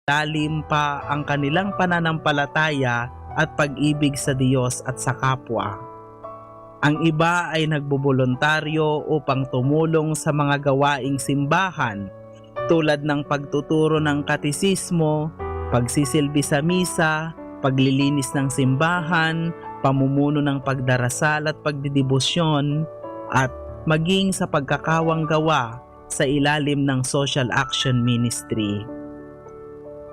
lalim pa ang kanilang pananampalataya at pag-ibig sa Diyos at sa kapwa. Ang iba ay nagbobolontaryo upang tumulong sa mga gawaing simbahan tulad ng pagtuturo ng katisismo, pagsisilbi sa misa, paglilinis ng simbahan, pamumuno ng pagdarasal at pagdidibosyon, at maging sa pagkakawang gawa sa ilalim ng social action ministry.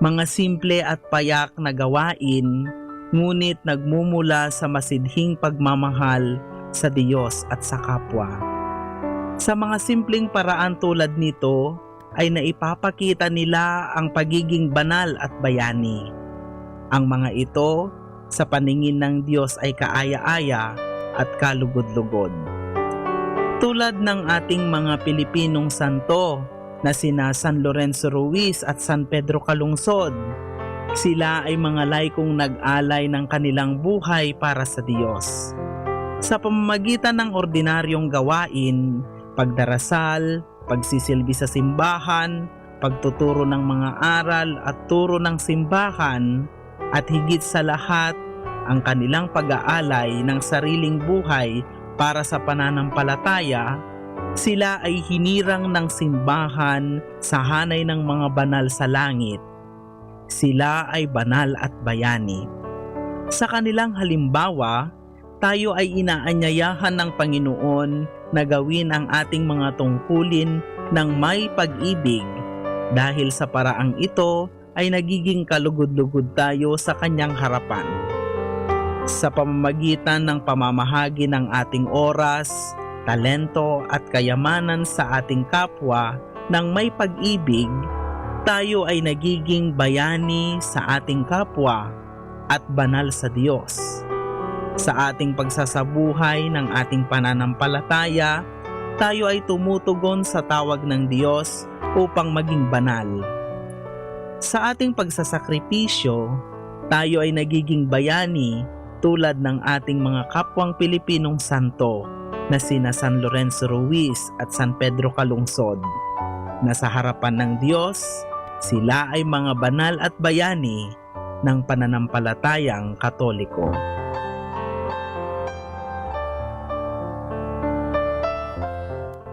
Mga simple at payak na gawain, ngunit nagmumula sa masidhing pagmamahal sa Diyos at sa kapwa. Sa mga simpleng paraan tulad nito ay naipapakita nila ang pagiging banal at bayani. Ang mga ito sa paningin ng Diyos ay kaaya-aya at kalugod-lugod. Tulad ng ating mga Pilipinong santo na sina San Lorenzo Ruiz at San Pedro Calungsod, sila ay mga laikong nag-alay ng kanilang buhay para sa Diyos. Sa pamamagitan ng ordinaryong gawain, pagdarasal, pagsisilbi sa simbahan, pagtuturo ng mga aral at turo ng simbahan, at higit sa lahat, ang kanilang pag-aalay ng sariling buhay para sa pananampalataya, sila ay hinirang ng simbahan sa hanay ng mga banal sa langit. Sila ay banal at bayani. Sa kanilang halimbawa, tayo ay inaanyayahan ng Panginoon na gawin ang ating mga tungkulin ng may pag-ibig. Dahil sa paraang ito ay nagiging kalugod-lugod tayo sa kanyang harapan. Sa pamamagitan ng pamamahagi ng ating oras, talento at kayamanan sa ating kapwa ng may pag-ibig, tayo ay nagiging bayani sa ating kapwa at banal sa Diyos. Sa ating pagsasabuhay ng ating pananampalataya, tayo ay tumutugon sa tawag ng Diyos upang maging banal. Sa ating pagsasakripisyo, tayo ay nagiging bayani tulad ng ating mga kapwang Pilipinong santo na sina San Lorenzo Ruiz at San Pedro Calungsod, na sa harapan ng Diyos, sila ay mga banal at bayani ng pananampalatayang Katoliko.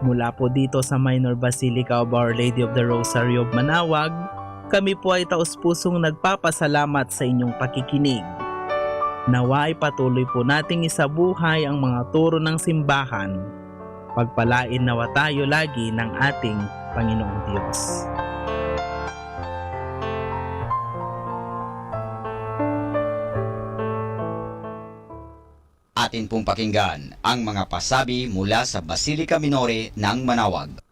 Mula po dito sa Minor Basilica of Our Lady of the Rosary of Manaoag, kami po ay taus-pusong nagpapasalamat sa inyong pakikinig. Nawa ay patuloy po nating isabuhay ang mga turo ng simbahan. Pagpalain nawa tayo lagi ng ating Panginoong Diyos. Atin pong pakinggan ang mga pasabi mula sa Basilica Minore ng Manaoag.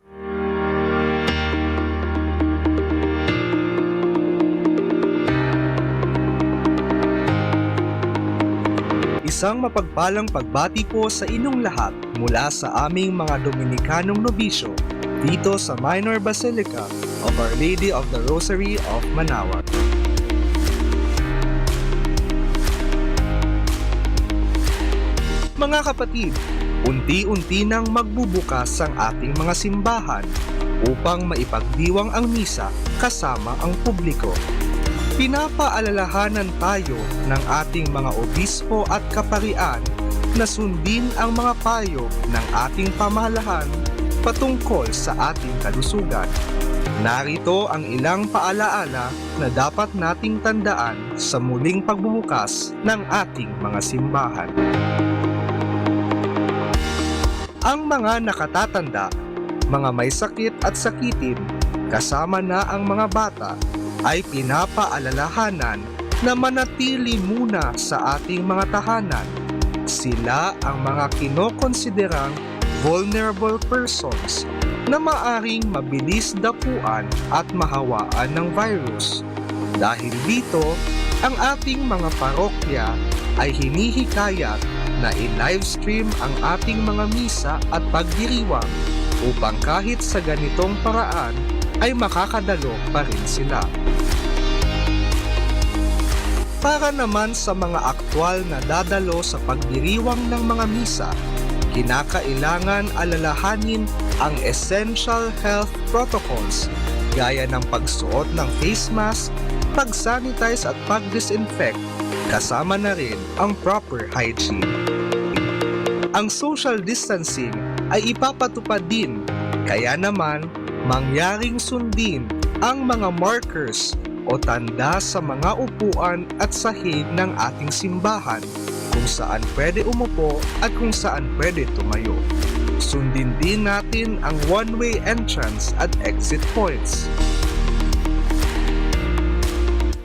Isang mapagpalang pagbati po sa inyong lahat mula sa aming mga Dominicanong nobisyo dito sa Minor Basilica of Our Lady of the Rosary of Manaoag. Mga kapatid, unti-unti nang magbubukas ang ating mga simbahan upang maipagdiwang ang misa kasama ang publiko. Pinapaalalahanan tayo ng ating mga obispo at kaparian na sundin ang mga payo ng ating pamahalaan patungkol sa ating kalusugan. Narito ang ilang paalaala na dapat nating tandaan sa muling pagbubukas ng ating mga simbahan. Ang mga nakatatanda, mga may sakit at sakitin, kasama na ang mga bata, ay pinapaalalahanan na manatili muna sa ating mga tahanan. Sila ang mga kinokonsiderang vulnerable persons na maaring mabilis dapuan at mahawaan ng virus. Dahil dito, ang ating mga parokya ay hinihikayat na i-livestream ang ating mga misa at pagdiriwang upang kahit sa ganitong paraan ay makakadalo pa rin sila. Para naman sa mga aktwal na dadalo sa pagdiriwang ng mga misa, kinakailangan alalahanin ang essential health protocols gaya ng pagsuot ng face mask, pag-sanitize at pag-disinfect, kasama na rin ang proper hygiene. Ang social distancing ay ipapatupad din, kaya naman mangyaring sundin ang mga markers o tanda sa mga upuan at sahig ng ating simbahan, kung saan pwede umupo at kung saan pwede tumayo. Sundin din natin ang one-way entrance at exit points.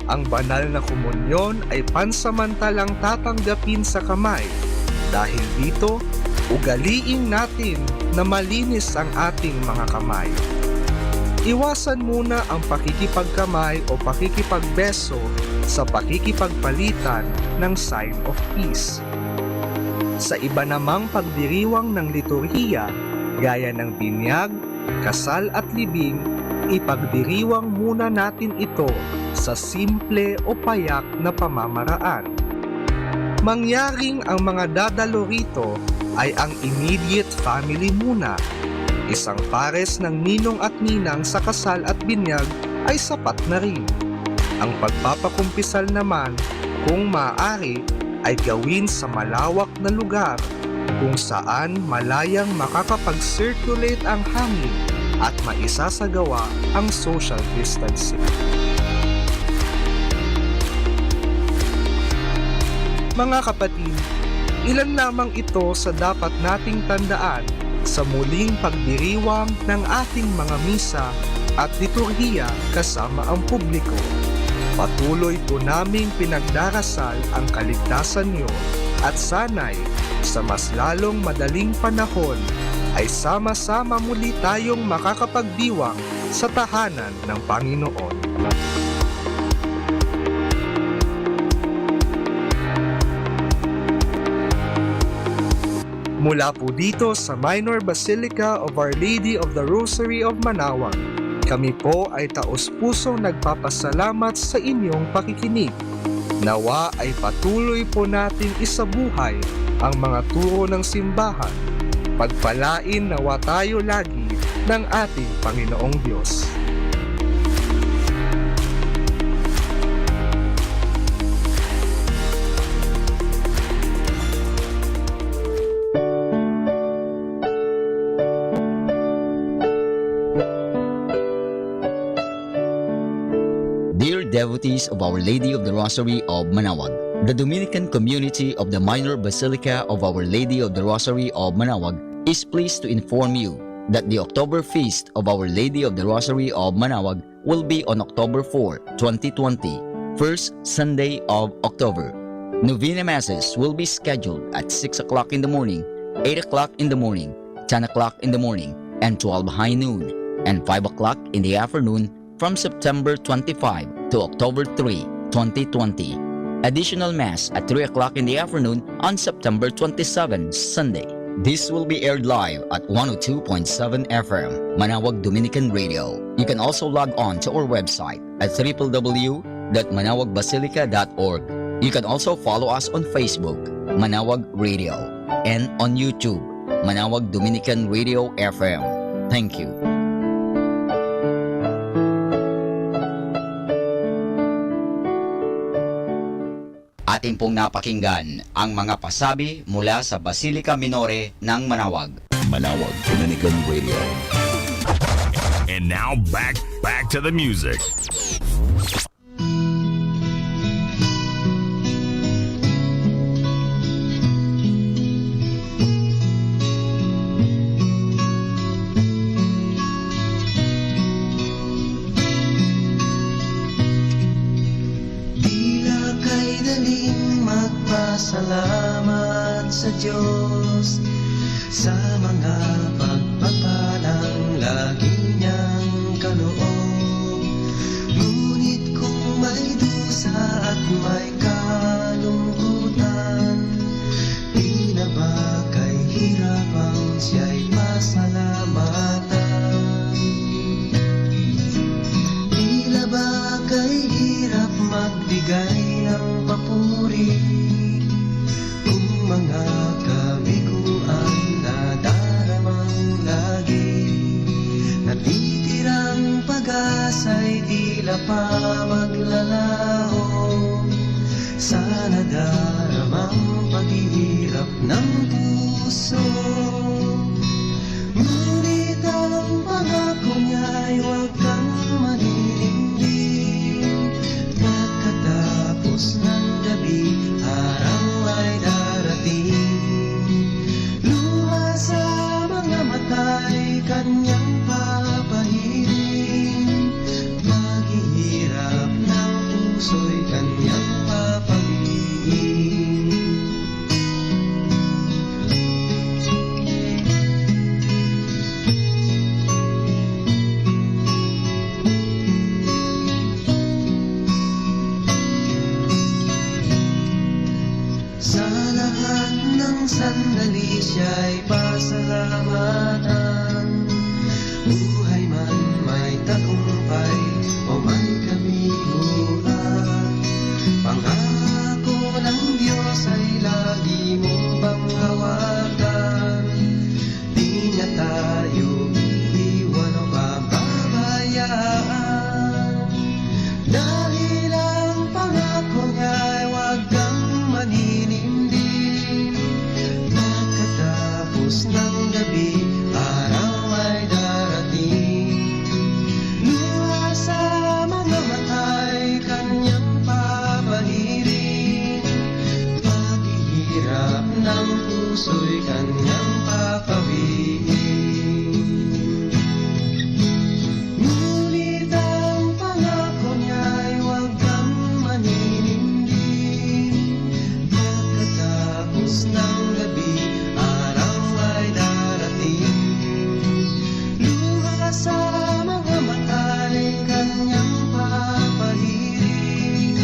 Ang banal na komunyon ay pansamantalang tatanggapin sa kamay. Dahil dito, ugaliin natin na malinis ang ating mga kamay. Iwasan muna ang pakikipagkamay o pakikipagbeso sa pakikipagpalitan ng sign of peace. Sa iba namang pagdiriwang ng liturhiya, gaya ng binyag, kasal at libing, ipagdiriwang muna natin ito sa simple o payak na pamamaraan. Mangyaring ang mga dadalo rito ay ang immediate family muna. Isang pares ng ninong at ninang sa kasal at binyag ay sapat na rin. Ang pagpapakumpisal naman, kung maaari, ay gawin sa malawak na lugar kung saan malayang makakapag-circulate ang hangin at maisasagawa ang social distancing. Mga kapatid, ilan lamang ito sa dapat nating tandaan sa muling pagdiriwang ng ating mga misa at liturhiya kasama ang publiko. Patuloy po naming pinagdarasal ang kaligtasan niyo at sana'y sa mas lalong madaling panahon ay sama-sama muli tayong makakapagdiwang sa tahanan ng Panginoon. Mula po dito sa Minor Basilica of Our Lady of the Rosary of Manaoag, kami po ay taos-pusong nagpapasalamat sa inyong pakikinig. Nawa ay patuloy po nating isabuhay ang mga turo ng simbahan. Pagpalain nawa tayo lagi ng ating Panginoong Diyos. Dear devotees of Our Lady of the Rosary of Manaoag, the Dominican community of the Minor Basilica of Our Lady of the Rosary of Manaoag is pleased to inform you that the October Feast of Our Lady of the Rosary of Manaoag will be on October 4, 2020, first Sunday of October. Novena Masses will be scheduled at 6 o'clock in the morning, 8 o'clock in the morning, 10 o'clock in the morning, and 12 high noon, and 5 o'clock in the afternoon from September 25 to October 3, 2020. Additional Mass at 3 o'clock in the afternoon on September 27, Sunday. This will be aired live at 102.7 FM, Manaoag Dominican Radio. You can also log on to our website at www.manaoagbasilica.org. You can also follow us on Facebook, Manaoag Radio, and on YouTube, Manaoag Dominican Radio FM. Thank you. Atin pong napakinggan ang mga pasabi mula sa Basilica Minore ng Manaoag. Manaoag Dominican Radio. And now back to the music. Salamat sa Diyos sa mga pagpapalang lagi niyang kaloob. Ngunit kung may dusa at may kalungkutan, di na ba kay hirap ang siya'y pasalamatan? Di na ba kay hirap magbigay ng papuri? Mga kabiguan na daramang lagi, natitirang pag-asa nadaramang paghihirap ng puso. Ngunit ang pangako niya'y huwag kang maninindig. Pagkatapos ng gabi, araw ay darating. Luha sa mga mata'y kanyang papahirin. Paghihirap ng puso'y kanyang papawin. Sa lahat ng sandali siya'y pasalamatan. Buhay man may tagumpay o may kabiguan, pangako ng Diyos ay lagi mong bang hawakan. Di niya tayo iiwan o pababayaan, dahil ang pangako niya'y huwag kang maninindig. Pagkatapos ng gabi, araw ay darating. Luha sa mga mata'y kanyang papahirin. Paghihirap ng puso'y kanyang papawin. Ngunit ang pangako niya'y huwag kang maninindig. Pagkatapos ng gabi, araw ay darating. Luha sa mga mata'y kanyang papahirin.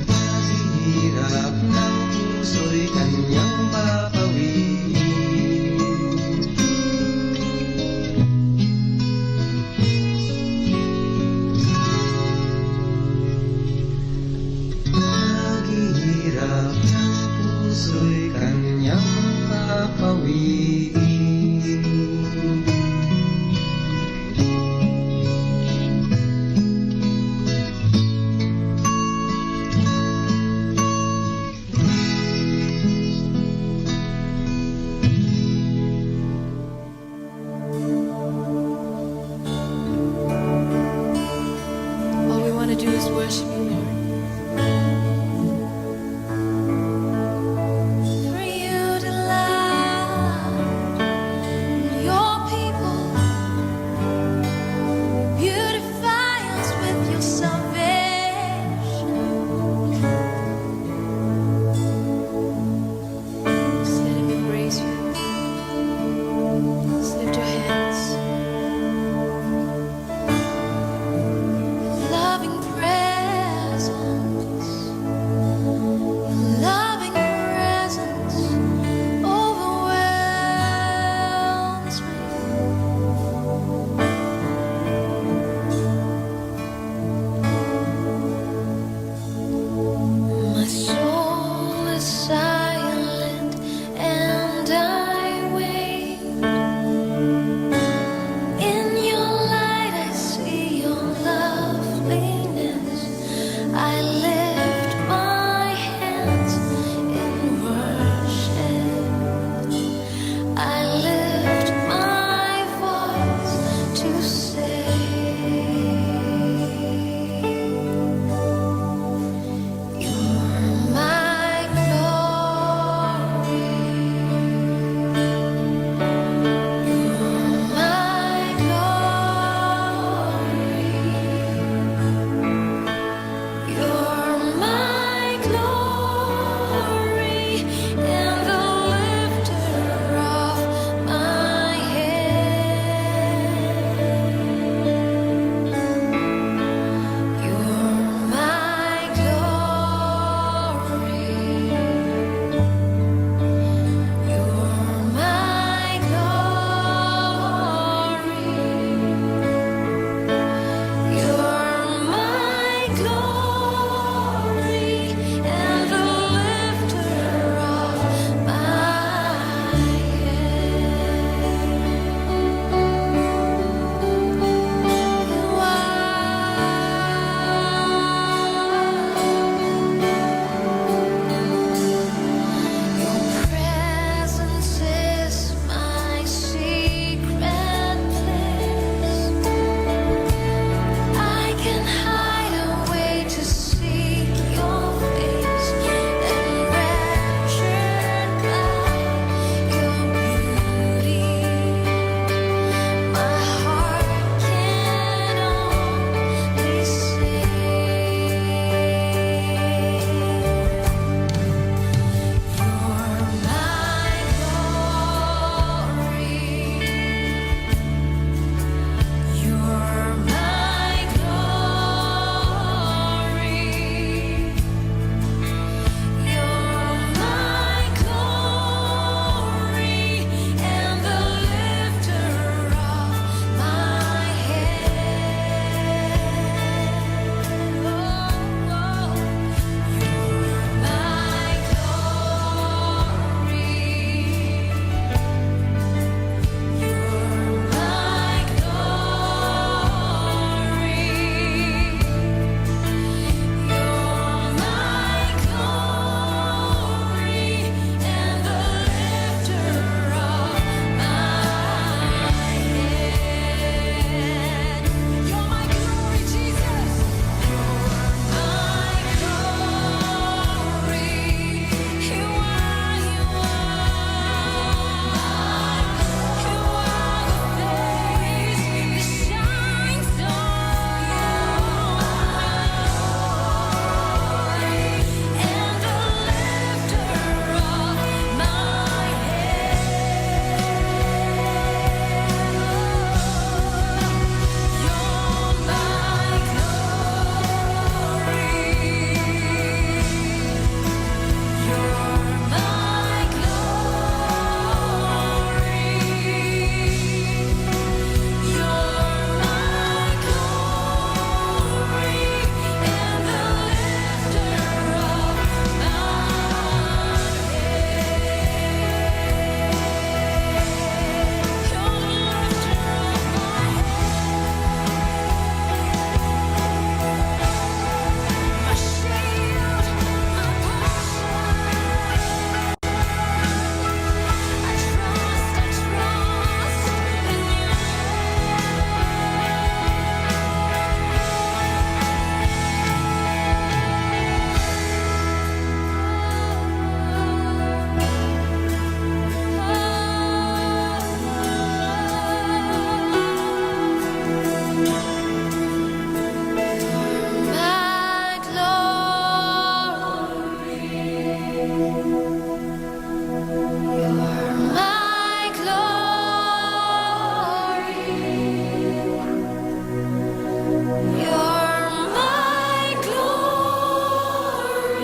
Paghihirap ng puso'y kanyang papawin. Paghihirap ng puso'y kanyang papawin. All we want to do is worship you, Lord. For you to love your people, beautify us with your salvation. Just let him embrace you. Just lift your hands. Loving presence.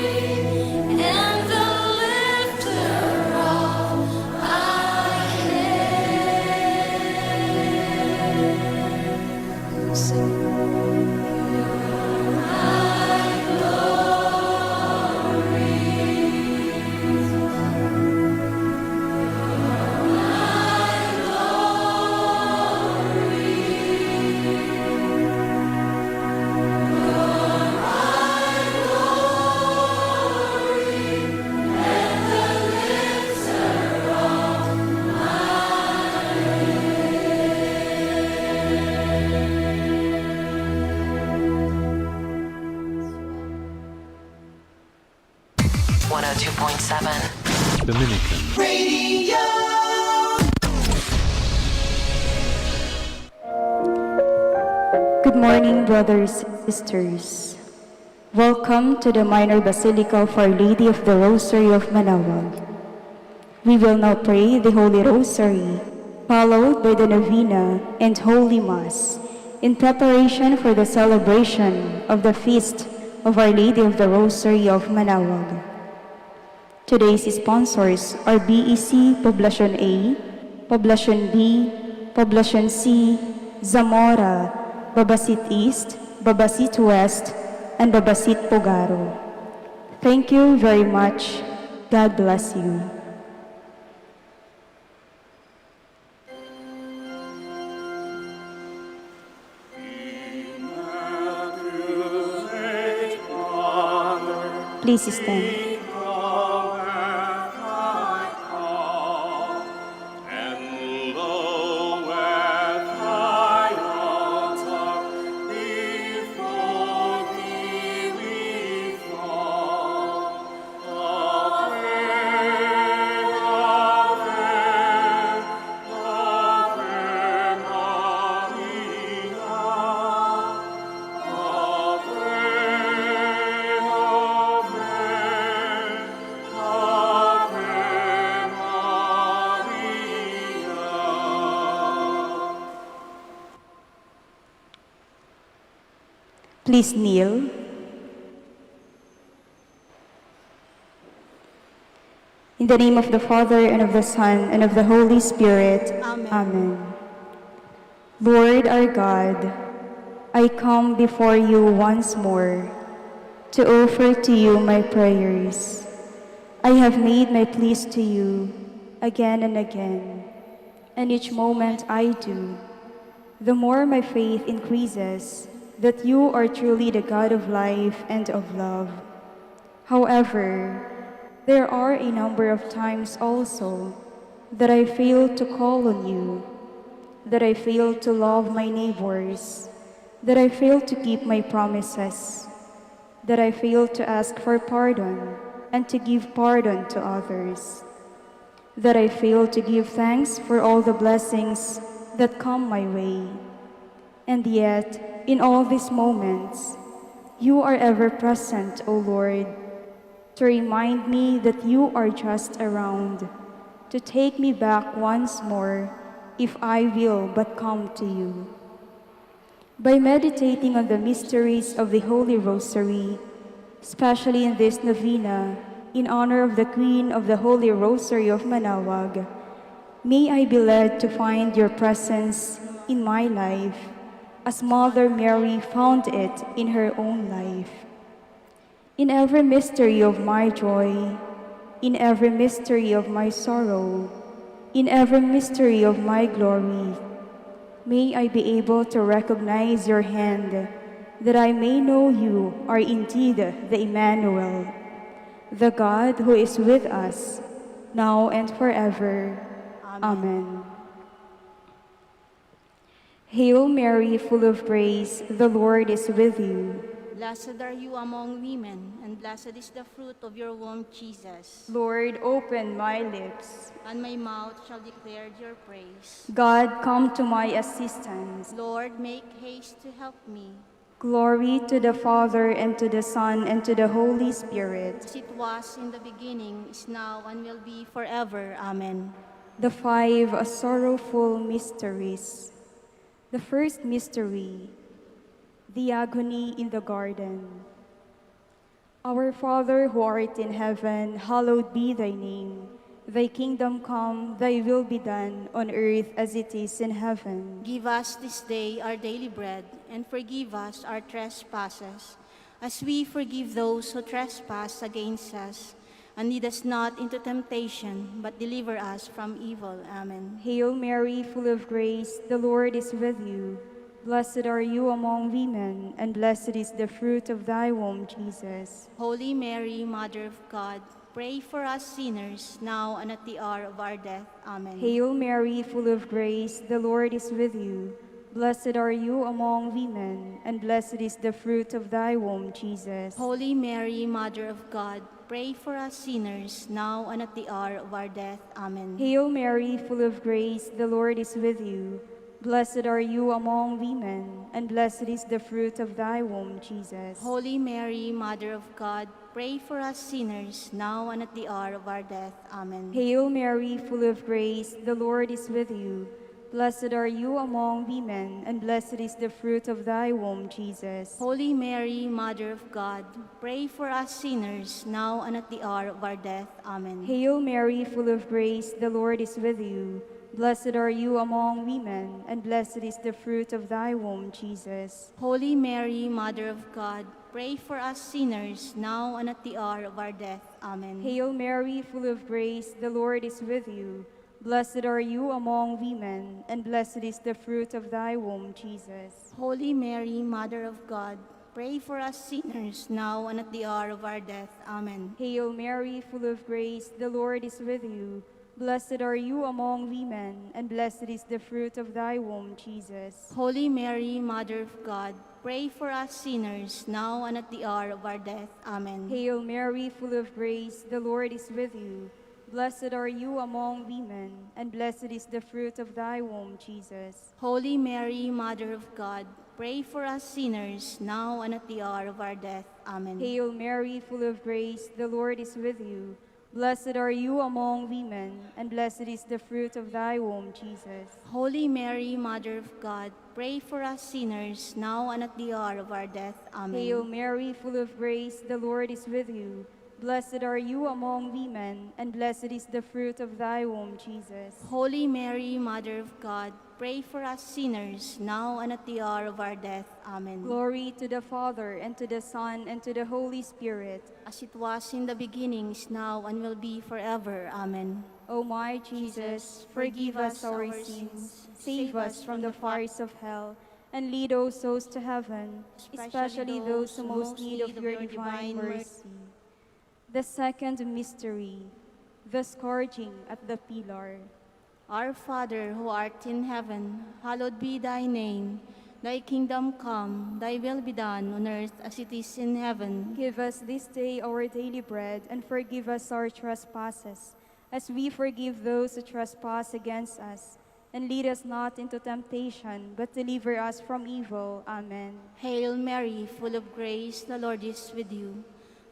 and the lifter of my head. Sing. Dominican. Good morning, brothers and sisters. Welcome to the Minor Basilica of Our Lady of the Rosary of Manaoag. We will now pray the Holy Rosary, followed by the Novena and Holy Mass, in preparation for the celebration of the feast of Our Lady of the Rosary of Manaoag. Today's sponsors are BEC Poblacion A, Poblacion B, Poblacion C, Zamora, Babasit East, Babasit West, and Babasit Pogaro. Thank you very much. God bless you. Please stand. Please kneel. In the name of the Father, and of the Son, and of the Holy Spirit. Amen. Lord our God, I come before you once more to offer to you my prayers. I have made my pleas to you again and again, and each moment I do, the more my faith increases that you are truly the God of life and of love. However, there are a number of times also that I fail to call on you, that I fail to love my neighbors, that I fail to keep my promises, that I fail to ask for pardon and to give pardon to others, that I fail to give thanks for all the blessings that come my way. And yet, in all these moments, you are ever present, O Lord, to remind me that you are just around, to take me back once more if I will but come to you. By meditating on the mysteries of the Holy Rosary, especially in this novena, in honor of the Queen of the Holy Rosary of Manaoag, may I be led to find your presence in my life, as Mother Mary found it in her own life. In every mystery of my joy, in every mystery of my sorrow, in every mystery of my glory, may I be able to recognize your hand, that I may know you are indeed the Emmanuel, the God who is with us, now and forever. Amen. Hail Mary, full of grace, the Lord is with you. Blessed are you among women, and blessed is the fruit of your womb, Jesus. Lord, open my lips. And my mouth shall declare your praise. God, come to my assistance. Lord, make haste to help me. Glory to the Father, and to the Son, and to the Holy Spirit. As it was in the beginning, is now, and will be forever. Amen. The 5 sorrowful mysteries. The first mystery, the agony in the garden. Our Father who art in heaven, hallowed be thy name. Thy kingdom come, thy will be done, on earth as it is in heaven. Give us this day our daily bread, and forgive us our trespasses, as we forgive those who trespass against us. And lead us not into temptation, but deliver us from evil. Amen. Hail Mary, full of grace, the Lord is with you. Blessed are you among women, and blessed is the fruit of thy womb, Jesus. Holy Mary, Mother of God, pray for us sinners, now and at the hour of our death. Amen. Hail Mary, full of grace, the Lord is with you. Blessed are you among women, and blessed is the fruit of thy womb, Jesus. Holy Mary, Mother of God, pray for us sinners, now and at the hour of our death. Amen. Hail Mary, full of grace, the Lord is with you. Blessed are you among women, and blessed is the fruit of thy womb, Jesus. Holy Mary, Mother of God, pray for us sinners, now and at the hour of our death. Amen. Hail Mary, full of grace, the Lord is with you. Blessed are you among women, and blessed is the fruit of thy womb, Jesus. Holy Mary, Mother of God, pray for us sinners, now and at the hour of our death. Amen. Hail Mary, full of grace, the Lord is with you. Blessed are you among women, and blessed is the fruit of thy womb, Jesus. Holy Mary, Mother of God, pray for us sinners, now and at the hour of our death. Amen. Hail Mary, full of grace, the Lord is with you. Blessed are you among women, and blessed is the fruit of thy womb, Jesus. Holy Mary, Mother of God, pray for us sinners, now and at the hour of our death. Amen. Hail Mary, full of grace, the Lord is with you. Blessed are you among women, and blessed is the fruit of thy womb, Jesus. Holy Mary, Mother of God, pray for us sinners, now and at the hour of our death. Amen. Hail Mary, full of grace, the Lord is with you. Blessed are you among women, and blessed is the fruit of thy womb, Jesus. Holy Mary, Mother of God, pray for us sinners, now and at the hour of our death. Amen. Hail Mary, full of grace, the Lord is with you. Blessed are you among women, and blessed is the fruit of thy womb, Jesus. Holy Mary, Mother of God, pray for us sinners, now and at the hour of our death. Amen. Hail Mary, full of grace, the Lord is with you. Blessed are you among women, and blessed is the fruit of thy womb, Jesus. Holy Mary, Mother of God, pray for us sinners, now and at the hour of our death. Amen. Glory to the Father, and to the Son, and to the Holy Spirit. As it was in the beginning, is now, and will be forever. Amen. O my Jesus, forgive us our sins, save us from the fires of hell, and lead all souls to heaven, especially those who most need of your divine mercy. The second mystery, the scourging at the pillar. Our Father, who art in heaven, hallowed be thy name. Thy kingdom come, thy will be done on earth as it is in heaven. Give us this day our daily bread, and forgive us our trespasses, as we forgive those who trespass against us. And lead us not into temptation, but deliver us from evil. Amen. Hail Mary, full of grace, the Lord is with you.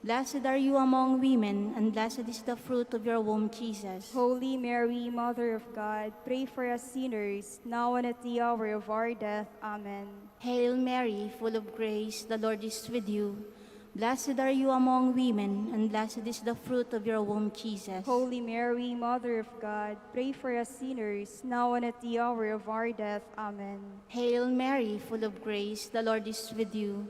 Blessed are you among women, and blessed is the fruit of your womb, Jesus. Holy Mary, Mother of God, pray for us sinners, now and at the hour of our death. Amen. Hail Mary, full of grace, the Lord is with you. Blessed are you among women, and blessed is the fruit of your womb, Jesus. Holy Mary, Mother of God, pray for us sinners, now and at the hour of our death. Amen. Hail Mary, full of grace, the Lord is with you.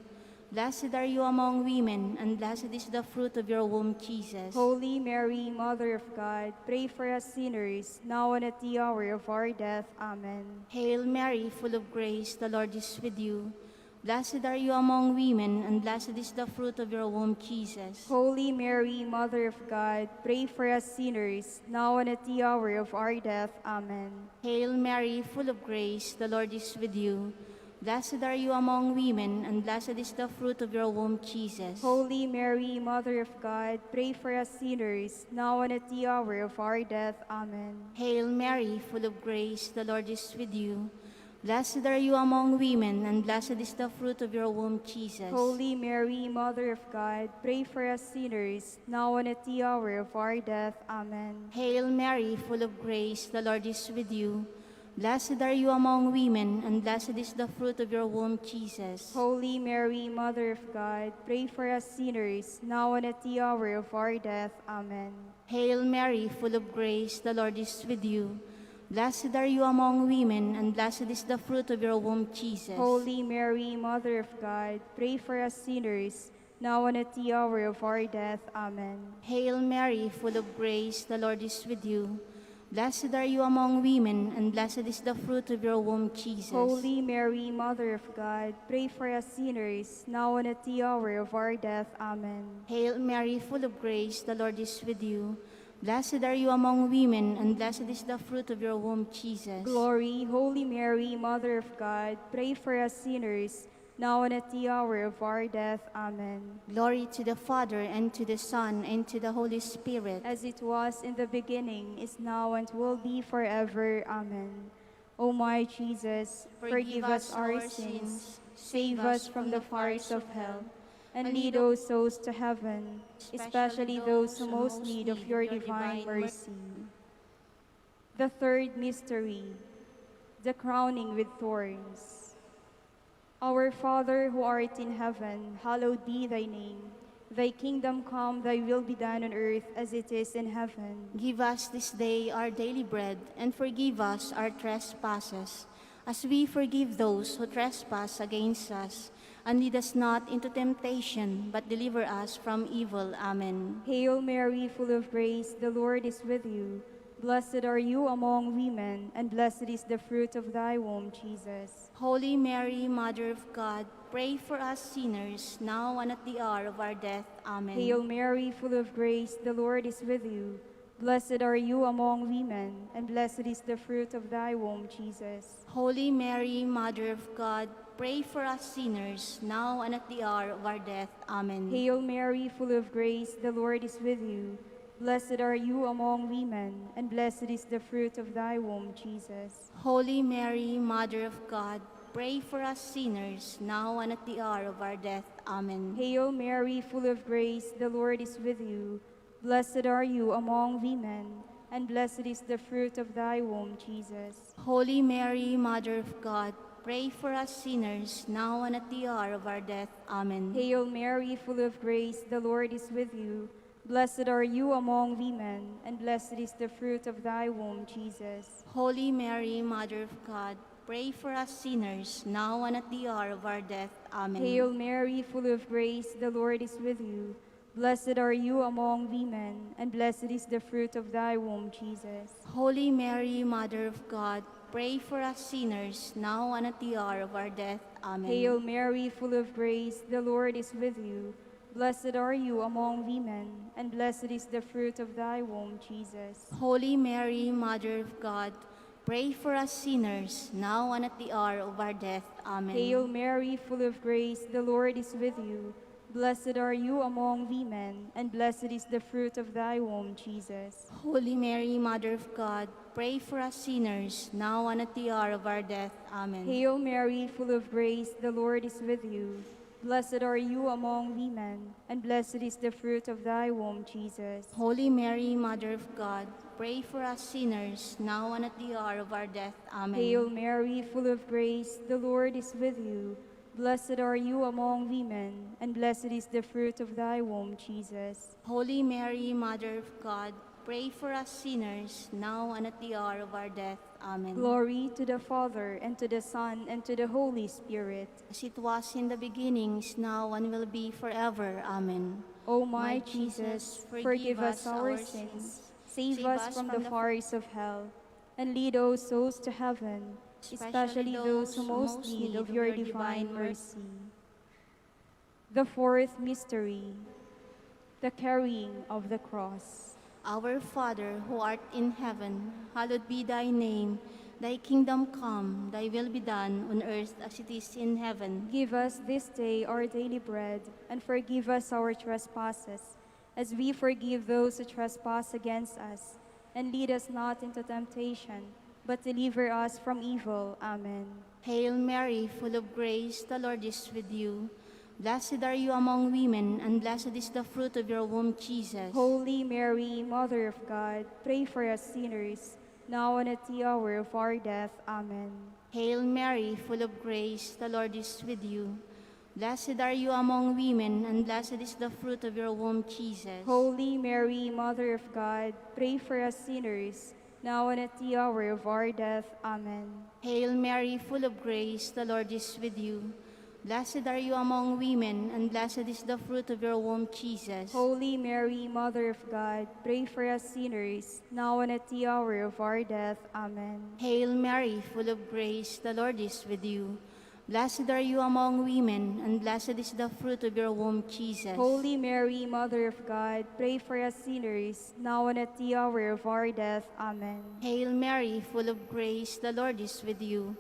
Blessed are you among women, and blessed is the fruit of your womb, Jesus. Holy Mary, Mother of God, pray for us sinners, now and at the hour of our death. Amen. Hail Mary, full of grace, the Lord is with you. Blessed are you among women, and blessed is the fruit of your womb, Jesus. Holy Mary, Mother of God, pray for us sinners, now and at the hour of our death. Amen. Hail Mary, full of grace, the Lord is with you. Blessed are you among women, and blessed is the fruit of your womb, Jesus. Holy Mary, Mother of God, pray for us sinners, now and at the hour of our death. Amen. Hail Mary, full of grace, the Lord is with you. Blessed are you among women, and blessed is the fruit of your womb, Jesus. Holy Mary, Mother of God, pray for us sinners, now and at the hour of our death. Amen. Hail Mary, full of grace, the Lord is with you. Blessed are you among women, and blessed is the fruit of your womb, Jesus. Holy Mary, Mother of God, pray for us sinners, now and at the hour of our death. Amen. Hail Mary, full of grace, the Lord is with you. Blessed are you among women, and blessed is the fruit of your womb, Jesus. Holy Mary, Mother of God, pray for us sinners, now and at the hour of our death. Amen. Hail Mary, full of grace, the Lord is with you. Blessed are you among women, and blessed is the fruit of your womb, Jesus. Holy Mary, Mother of God, pray for us sinners, now and at the hour of our death. Amen. Hail Mary, full of grace, the Lord is with you. Blessed are you among women, and blessed is the fruit of your womb, Jesus. Glory, Holy Mary, Mother of God, pray for us sinners, now and at the hour of our death. Amen. Glory to the Father, and to the Son, and to the Holy Spirit. As it was in the beginning, is now, and will be forever. Amen. O my Jesus, forgive us our sins, save us from the fires of hell, and lead all souls to heaven, especially those who most need of your divine mercy. The third mystery, the crowning with thorns. Our Father who art in heaven, hallowed be thy name. Thy kingdom come, thy will be done on earth as it is in heaven. Give us this day our daily bread, and forgive us our trespasses, as we forgive those who trespass against us. And lead us not into temptation, but deliver us from evil. Amen. Hail Mary, full of grace, the Lord is with you. Blessed are you among women, and blessed is the fruit of thy womb, Jesus. Holy Mary, Mother of God, pray for us sinners, now and at the hour of our death. Amen. Hail Mary, full of grace, the Lord is with you. Blessed are you among women, and blessed is the fruit of thy womb, Jesus. Holy Mary, Mother of God, pray for us sinners, now and at the hour of our death. Amen. Hail Mary, full of grace, the Lord is with you. Blessed are you among women, and blessed is the fruit of thy womb, Jesus. Holy Mary, Mother of God, pray for us sinners, now and at the hour of our death. Amen. Hail Mary, full of grace, the Lord is with you. Blessed are you among women, and blessed is the fruit of thy womb, Jesus. Holy Mary, Mother of God, pray for us sinners, now and at the hour of our death. Amen. Hail Mary, full of grace, the Lord is with you. Blessed are you among women, and blessed is the fruit of thy womb, Jesus. Holy Mary, Mother of God, pray for us sinners, now and at the hour of our death. Amen. Hail Mary, full of grace, the Lord is with you. Blessed are you among women, and blessed is the fruit of thy womb, Jesus. Holy Mary, Mother of God, pray for us sinners, now and at the hour of our death. Amen. Hail Mary, full of grace, the Lord is with you. Blessed are you among women, and blessed is the fruit of thy womb, Jesus. Holy Mary, Mother of God, pray for us sinners, now and at the hour of our death. Amen. Hail Mary, full of grace, the Lord is with you. Blessed are you among women, and blessed is the fruit of thy womb, Jesus. Holy Mary, Mother of God, pray for us sinners, now and at the hour of our death. Amen. Hail Mary, full of grace, the Lord is with you. Blessed are you among women, and blessed is the fruit of thy womb, Jesus. Holy Mary, Mother of God, pray for us sinners, now and at the hour of our death. Amen. Hail Mary, full of grace, the Lord is with you. Blessed are you among women, and blessed is the fruit of thy womb, Jesus. Holy Mary, Mother of God, pray for us sinners, now and at the hour of our death. Amen. Glory to the Father, and to the Son, and to the Holy Spirit. As it was in the beginning, is now, and will be forever. Amen. O my Jesus, forgive us our sins, save us from the fires of hell, and lead all souls to heaven, especially those who most need of your divine mercy. The fourth mystery, the carrying of the cross. Our Father, who art in heaven, hallowed be thy name. Thy kingdom come, thy will be done on earth as it is in heaven. Give us this day our daily bread, and forgive us our trespasses, as we forgive those who trespass against us. And lead us not into temptation, but deliver us from evil. Amen. Hail Mary, full of grace, the Lord is with you. Blessed are you among women, and blessed is the fruit of your womb, Jesus. Holy Mary, Mother of God, pray for us sinners, now and at the hour of our death. Amen. Hail Mary, full of grace, the Lord is with you. Blessed are you among women, and blessed is the fruit of your womb, Jesus. Holy Mary, Mother of God, pray for us sinners, now and at the hour of our death. Amen. Hail Mary, full of grace, the Lord is with you. Blessed are you among women, and blessed is the fruit of your womb, Jesus. Holy Mary, Mother of God, pray for us sinners, now and at the hour of our death. Amen. Hail Mary, full of grace, the Lord is with you. Blessed are you among women, and blessed is the fruit of your womb, Jesus. Holy Mary, Mother of God, pray for us sinners, now and at the hour of our death. Amen. Hail Mary, full of grace, the Lord is with you.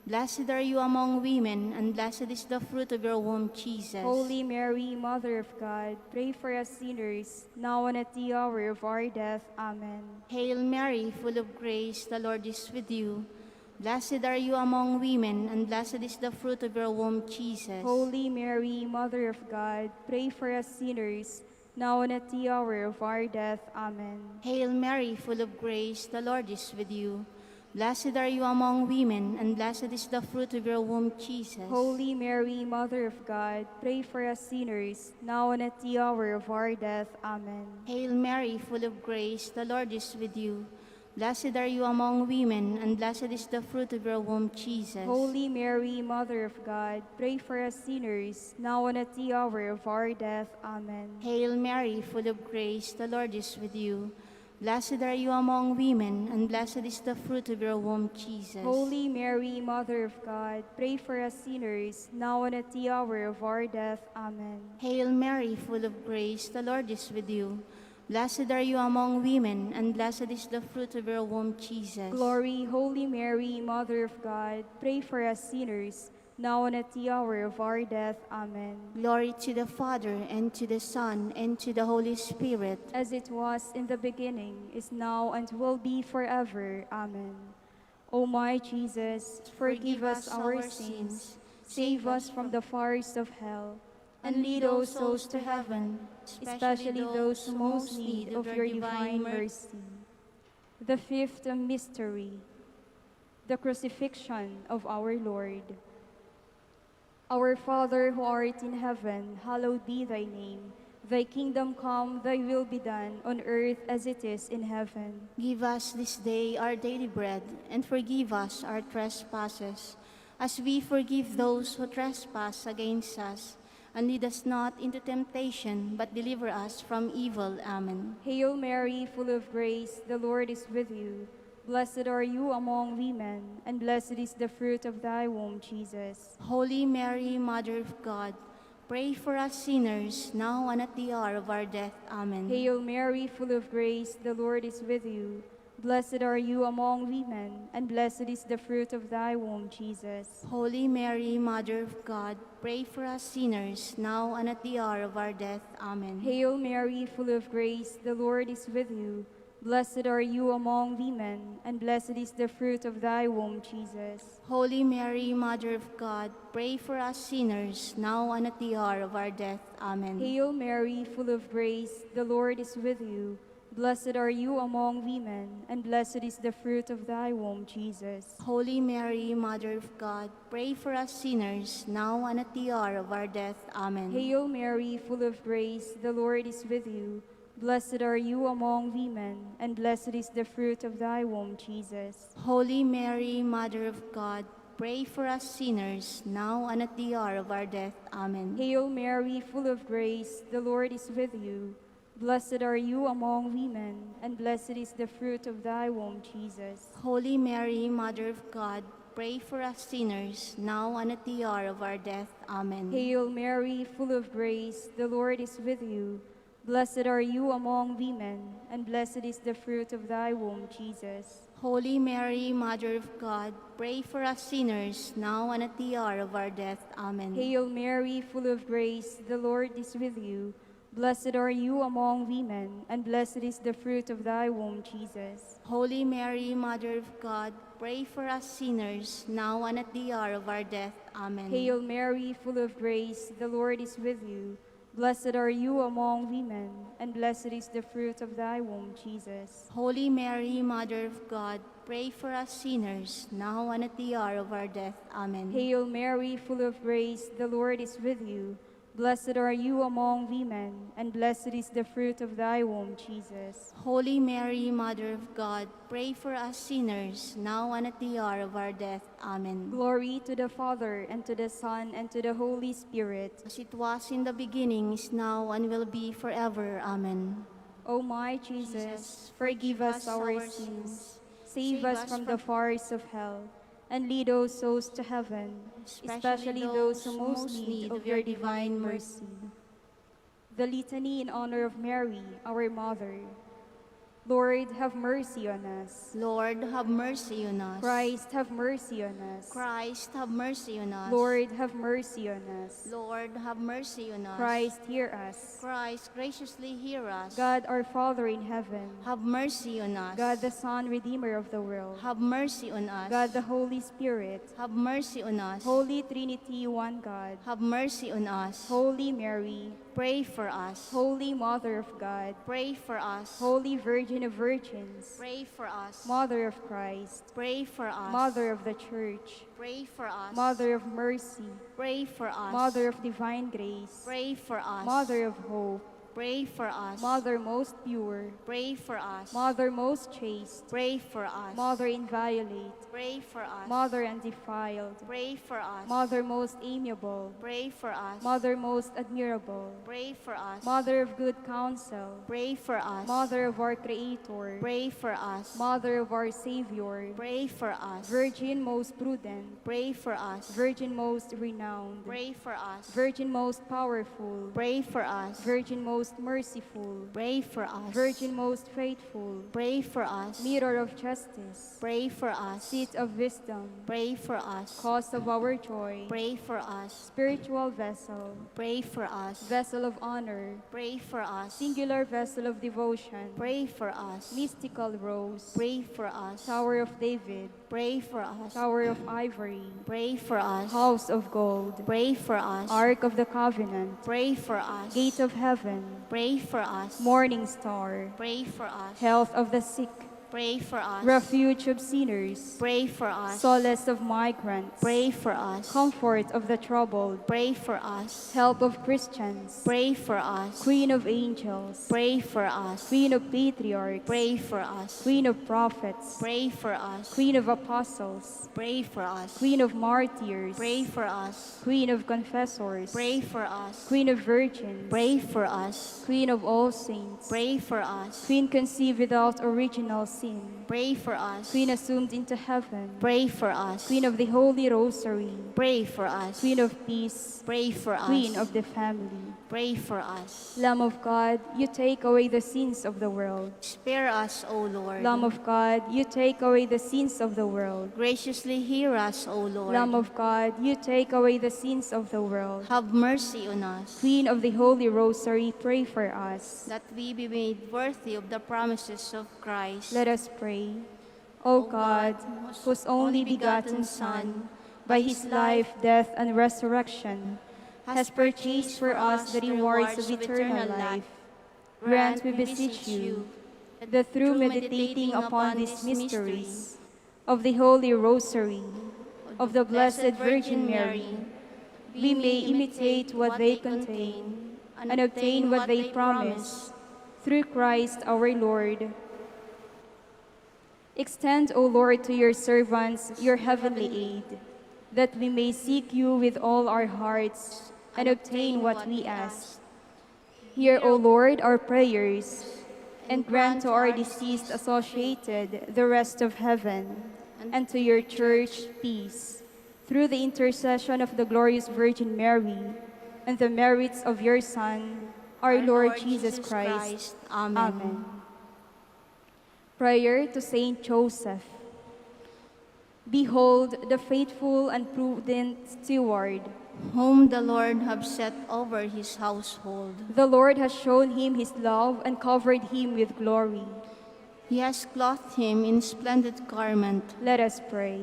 Blessed are you among women, and blessed is the fruit of your womb, Jesus. Holy Mary, Mother of God, pray for us sinners, now and at the hour of our death. Amen. Hail Mary, full of grace, the Lord is with you. Blessed are you among women, and blessed is the fruit of your womb, Jesus. Holy Mary, Mother of God, pray for us sinners, now and at the hour of our death. Amen. Hail Mary, full of grace, the Lord is with you. Blessed are you among women, and blessed is the fruit of your womb, Jesus. Holy Mary, Mother of God, pray for us sinners, now and at the hour of our death. Amen. Hail Mary, full of grace, the Lord is with you. Blessed are you among women, and blessed is the fruit of your womb, Jesus. Holy Mary, Mother of God, pray for us sinners, now and at the hour of our death. Amen. Hail Mary, full of grace, the Lord is with you. Blessed are you among women, and blessed is the fruit of your womb, Jesus. Holy Mary, Mother of God, pray for us sinners, now and at the hour of our death. Amen. Hail Mary, full of grace, the Lord is with you. Blessed are you among women, and blessed is the fruit of your womb, Jesus. Glory, Holy Mary, Mother of God, pray for us sinners, now and at the hour of our death. Amen. Glory to the Father, and to the Son, and to the Holy Spirit. As it was in the beginning, is now, and will be forever. Amen. O my Jesus, forgive us our sins, save us from the fires of hell, and lead all souls to heaven, especially those who most need of your divine mercy. The fifth mystery, the crucifixion of our Lord. Our Father who art in heaven, hallowed be thy name. Thy kingdom come, thy will be done, on earth as it is in heaven. Give us this day our daily bread, and forgive us our trespasses, as we forgive those who trespass against us. And lead us not into temptation, but deliver us from evil. Amen. Hail Mary, full of grace, the Lord is with you. Blessed are you among women, and blessed is the fruit of thy womb, Jesus. Holy Mary, Mother of God, pray for us sinners, now and at the hour of our death. Amen. Hail Mary, full of grace, the Lord is with you. Blessed are you among women, and blessed is the fruit of thy womb, Jesus. Holy Mary, Mother of God, pray for us sinners, now and at the hour of our death. Amen. Hail Mary, full of grace, the Lord is with you. Blessed are you among women, and blessed is the fruit of thy womb, Jesus. Holy Mary, Mother of God, pray for us sinners, now and at the hour of our death. Amen. Hail Mary, full of grace, the Lord is with you. Blessed are you among women, and blessed is the fruit of thy womb, Jesus. Holy Mary, Mother of God, pray for us sinners, now and at the hour of our death. Amen. Hail Mary, full of grace, the Lord is with you. Blessed are you among women, and blessed is the fruit of thy womb, Jesus. Holy Mary, Mother of God, pray for us sinners, now and at the hour of our death. Amen. Hail Mary, full of grace, the Lord is with you. Blessed are you among women, and blessed is the fruit of thy womb, Jesus. Holy Mary, Mother of God, pray for us sinners, now and at the hour of our death. Amen. Hail Mary, full of grace, the Lord is with you. Blessed are you among women, and blessed is the fruit of thy womb, Jesus. Holy Mary, Mother of God, pray for us sinners, now and at the hour of our death. Amen. Hail Mary, full of grace, the Lord is with you. Blessed are you among women, and blessed is the fruit of thy womb, Jesus. Holy Mary, Mother of God, pray for us sinners, now and at the hour of our death. Amen. Hail Mary, full of grace, the Lord is with you. Blessed are you among women, and blessed is the fruit of thy womb, Jesus. Holy Mary, Mother of God, pray for us sinners, now and at the hour of our death. Amen. Hail Mary, full of grace, the Lord is with you. Blessed are you among women, and blessed is the fruit of thy womb, Jesus. Holy Mary, Mother of God, pray for us sinners, now and at the hour of our death. Amen. Glory to the Father, and to the Son, and to the Holy Spirit. As it was in the beginning, is now, and will be forever. Amen. O my Jesus, forgive us our sins, save us from the fires of hell, and lead all souls to heaven, especially those who most need of your divine mercy. The Litany in honor of Mary, our Mother. Lord, have mercy on us. Lord, have mercy on us. Christ, have mercy on us. Christ, have mercy on us. Lord, have mercy on us. Lord, have mercy on us. Christ, hear us. Christ, graciously hear us. God, our Father in heaven, have mercy on us. God, the Son, Redeemer of the world, have mercy on us. God, the Holy Spirit, have mercy on us. Holy Trinity, one God, have mercy on us. Holy Mary, pray for us. Holy Mother of God, pray for us. Holy Virgin of Virgins, pray for us. Mother of Christ, pray for us. Mother of the Church, pray for us. Mother of mercy, pray for us. Mother of divine grace, pray for us. Mother of hope, pray for us. Mother most pure, pray for us. Mother most chaste, pray for us. Mother inviolate, pray for us. Mother undefiled, pray for us. Mother most amiable, pray for us. Mother most admirable, pray for us. Mother of good counsel, pray for us. Mother of our Creator, pray for us. Mother of our Savior, pray for us. Virgin most prudent, pray for us. Virgin most renowned, pray for us. Virgin most powerful, pray for us. Virgin most merciful, pray for us. Virgin most faithful, pray for us. Mirror of justice, pray for us. Seat of wisdom, pray for us. cause of our joy, pray for us. spiritual vessel, pray for us. vessel of honor, pray for us. singular vessel of devotion, pray for us. mystical rose, pray for us. Tower of David, pray for us. Tower of ivory, pray for us. house of gold, pray for us. Ark of the covenant, pray for us. gate of heaven, pray for us. morning star, pray for us. health of the sick, pray for us. refuge of sinners, pray for us. solace of migrants, pray for us. comfort of the troubled, pray for us. help of Christians, pray for us. Queen of angels, pray for us. Queen of patriarchs, pray for us. Queen of prophets, pray for us. Queen of apostles, pray for us. Queen of martyrs, pray for us. Queen of confessors, pray for us. Queen of virgins, pray for us. Queen of all saints, pray for us. Queen conceived without original sin, pray for us. Queen assumed into heaven, pray for us. Queen of the Holy Rosary, pray for us. Queen of peace, pray for us. Queen of the family. pray for us. Lamb of God, you take away the sins of the world. Spare us, O Lord. Lamb of God, you take away the sins of the world. graciously hear us, O Lord. Lamb of God, you take away the sins of the world. have mercy on us, Queen of the Holy Rosary, pray for us. that we be made worthy of the promises of Christ. Let us pray. O God, whose only begotten Son, by his life, death, and resurrection, has purchased for us the rewards of eternal life, grant, we beseech you, that through meditating upon these mysteries of the Holy Rosary, of the Blessed Virgin Mary, we may imitate what they contain and obtain what they promise, through Christ our Lord. Extend, O Lord, to your servants your heavenly aid, that we may seek you with all our hearts and obtain what we ask. Hear, O Lord, our prayers, and grant to our deceased associated the rest of heaven, and to your church peace, through the intercession of the glorious Virgin Mary, and the merits of your Son, our Lord Jesus Christ. Amen. Amen. Prayer to Saint Joseph. Behold the faithful and prudent steward. Whom the Lord have set over his household. The Lord has shown him his love and covered him with glory. He has clothed him in splendid garment. Let us pray.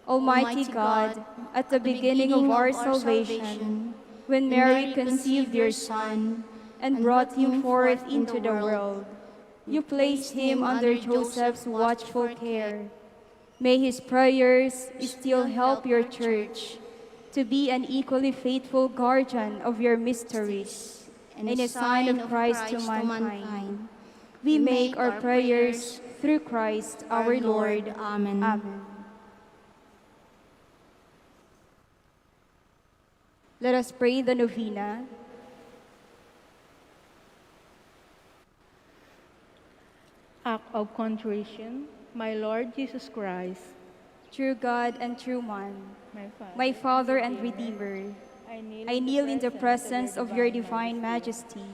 Almighty God, at the beginning of our salvation, when Mary conceived your Son and brought him forth into the world. You placed him under Joseph's watchful care. May his prayers still help your church to be an equally faithful guardian of your mysteries and a sign of Christ to mankind. We make our prayers through Christ our Lord. Amen. Amen. Let us pray the Novena. Act of contrition, my Lord Jesus Christ, True God and true man, my Father and Redeemer, I kneel in the presence of your divine majesty,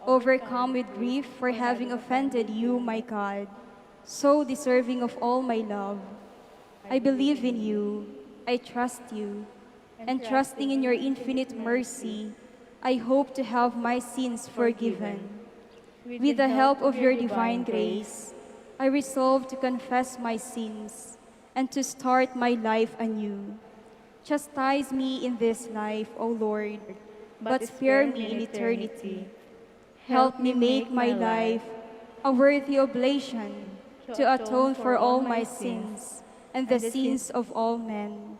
overcome with grief for having offended you, my God, so deserving of all my love. I believe in you, I trust you, and trusting in your infinite mercy, I hope to have my sins forgiven. With the help of your divine grace, I resolve to confess my sins and to start my life anew. Chastise me in this life, O Lord, but spare me in eternity. Help me make my life a worthy oblation to atone for all my sins and the sins of all men.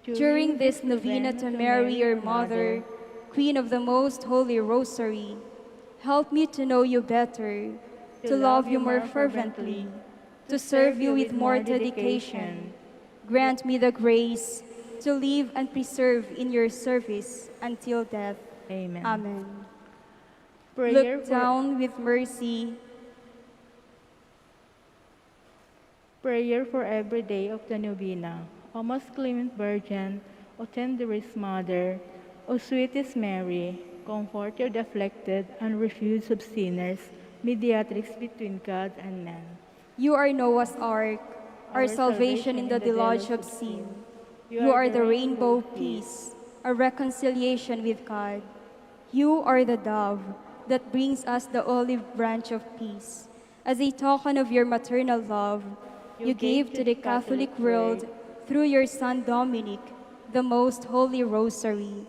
During this novena to Mary, your Mother, Queen of the Most Holy Rosary, help me to know you better, to love you more fervently, to serve you with more dedication. Grant me the grace to live and preserve in your service until death. Amen. Amen. Prayer Look down with mercy. Prayer for every day of the novena. O most clement Virgin, O tenderest Mother, O sweetest Mary, comfort the afflicted and refuge of sinners, mediatrix between God and man. You are Noah's ark, our salvation in the deluge of sin. You are the rainbow of peace, our reconciliation with God. You are the dove that brings us the olive branch of peace. As a token of your maternal love, you gave to the Catholic world, through your Son Dominic, the most holy rosary.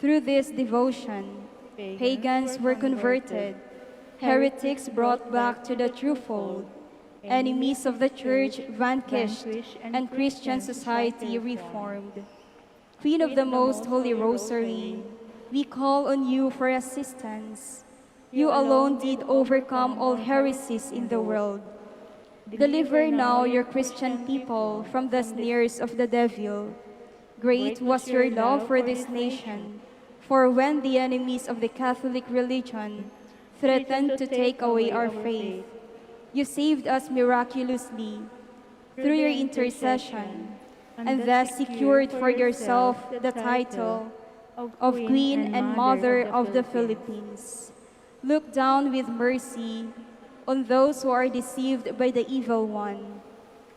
Through this devotion, pagans were converted, heretics brought back to the true fold, enemies of the Church vanquished, and Christian society reformed. Queen of the Most Holy Rosary, we call on you for assistance. You alone did overcome all heresies in the world. Deliver now your Christian people from the snares of the devil. Great was your love for this nation, for when the enemies of the Catholic religion threatened to take away our faith, you saved us miraculously through your intercession, and thus secured for yourself the title of Queen and Mother of the Philippines. Look down with mercy on those who are deceived by the evil one,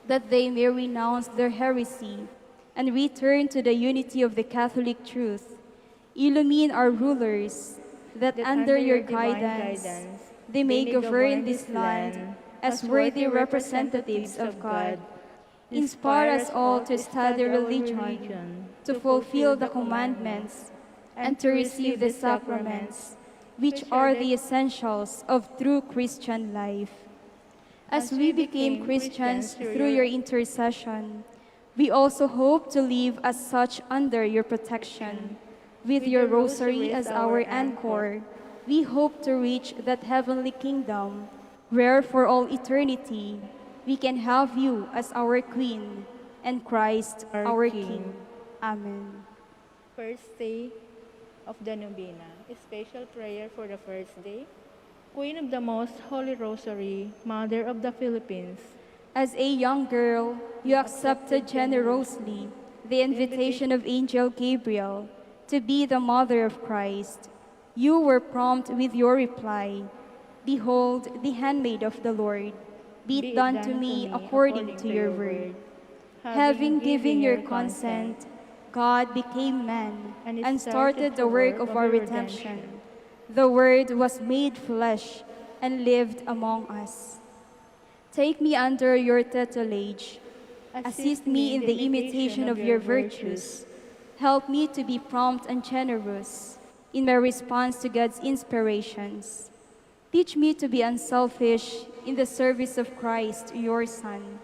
that they may renounce their heresy and return to the unity of the Catholic truth. Illumine our rulers, that under your guidance they may govern this land as worthy representatives of God. Inspire us all to study religion, to fulfill the commandments, and to receive the sacraments, which are the essentials of true Christian life. As we became Christians through your intercession, we also hope to live as such under your protection. With your rosary as our anchor, we hope to reach that heavenly kingdom where for all eternity we can have you as our Queen and Christ our King. Amen. First day of the novena. A special prayer for the first day. Queen of the Most Holy Rosary, Mother of the Philippines, As a young girl, you accepted generously the invitation of Angel Gabriel to be the mother of Christ. You were prompt with your reply, "Behold, the handmaid of the Lord, be it done to me according to your word." Having given your consent, God became man and started the work of our redemption. The Word was made flesh and lived among us. Take me under your tutelage. Assist me in the imitation of your virtues. Help me to be prompt and generous in my response to God's inspirations. Teach me to be unselfish in the service of Christ, your Son,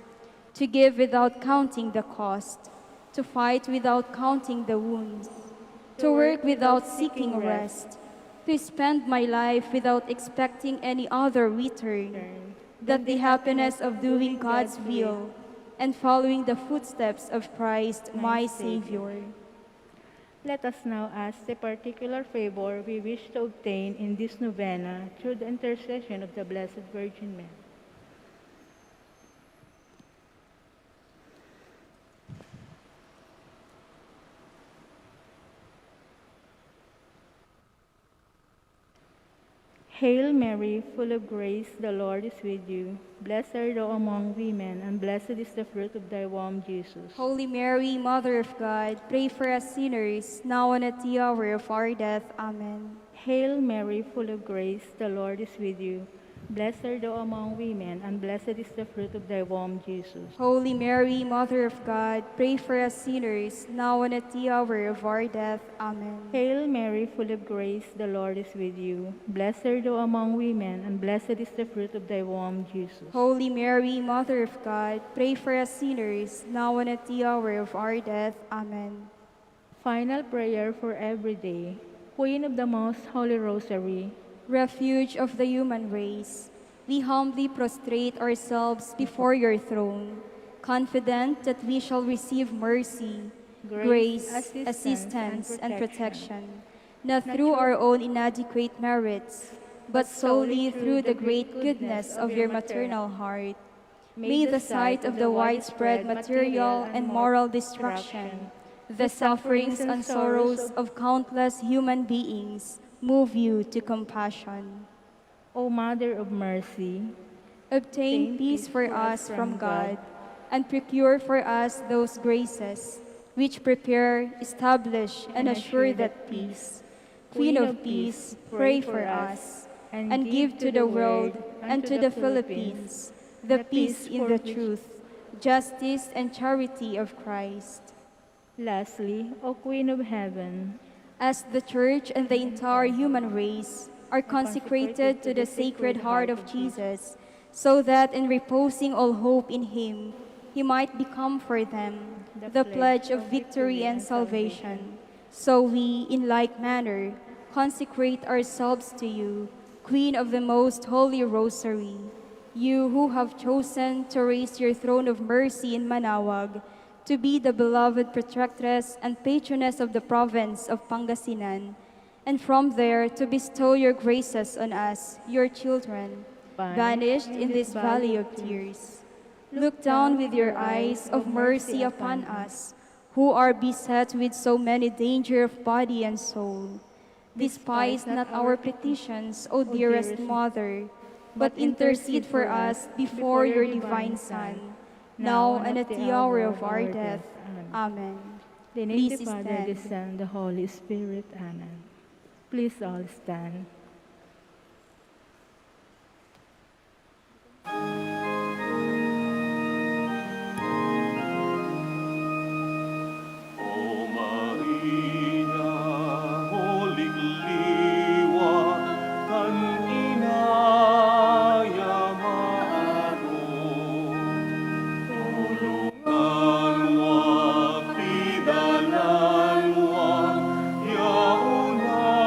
to give without counting the cost, to fight without counting the wounds, to work without seeking rest, to spend my life without expecting any other return, that the happiness of doing God's will and following the footsteps of Christ, my Savior. Let us now ask the particular favor we wish to obtain in this novena through the intercession of the Blessed Virgin Mary. Hail Mary, full of grace, the Lord is with you. Blessed are thou among women, and blessed is the fruit of thy womb, Jesus. Holy Mary, Mother of God, pray for us sinners, now and at the hour of our death. Amen. Hail Mary, full of grace, the Lord is with you. Blessed are thou among women, and blessed is the fruit of thy womb, Jesus. Holy Mary, Mother of God, pray for us sinners, now and at the hour of our death. Amen. Hail Mary, full of grace, the Lord is with you. Blessed are thou among women, and blessed is the fruit of thy womb, Jesus. Holy Mary, Mother of God, pray for us sinners, now and at the hour of our death. Amen. Final prayer for every day. Queen of the Most Holy Rosary, Refuge of the human race, we humbly prostrate ourselves before your throne, confident that we shall receive mercy, grace, assistance, and protection, not through our own inadequate merits, but solely through the great goodness of your maternal heart. May the sight of the widespread material and moral destruction, the sufferings and sorrows of countless human beings, move you to compassion. O Mother of Mercy, Obtain peace for us from God, and procure for us those graces which prepare, establish, and assure that peace. Queen of Peace, pray for us, and give to the world and to the Philippines the peace in the truth, justice, and charity of Christ. Lastly, O Queen of Heaven, as the Church and the entire human race are consecrated to the Sacred Heart of Jesus, so that in reposing all hope in Him, He might become for them the pledge of victory and salvation. So we, in like manner, consecrate ourselves to you, Queen of the Most Holy Rosary, you who have chosen to raise your throne of mercy in Manaoag, to be the beloved protectress and patroness of the province of Pangasinan, and from there to bestow your graces on us, your children, vanished in this valley of tears. Look down with your eyes of mercy upon us, who are beset with so many danger of body and soul. Despise not our petitions, O dearest Mother, but intercede for us before your divine Son, now and at the hour of our death. Amen. the name of Please the Father, the stand. Son, the Holy Spirit. Amen. Please all stand. O Maria, Holy Liwa, kan inayamano, tulungan mo, pidalan mo, yaunarap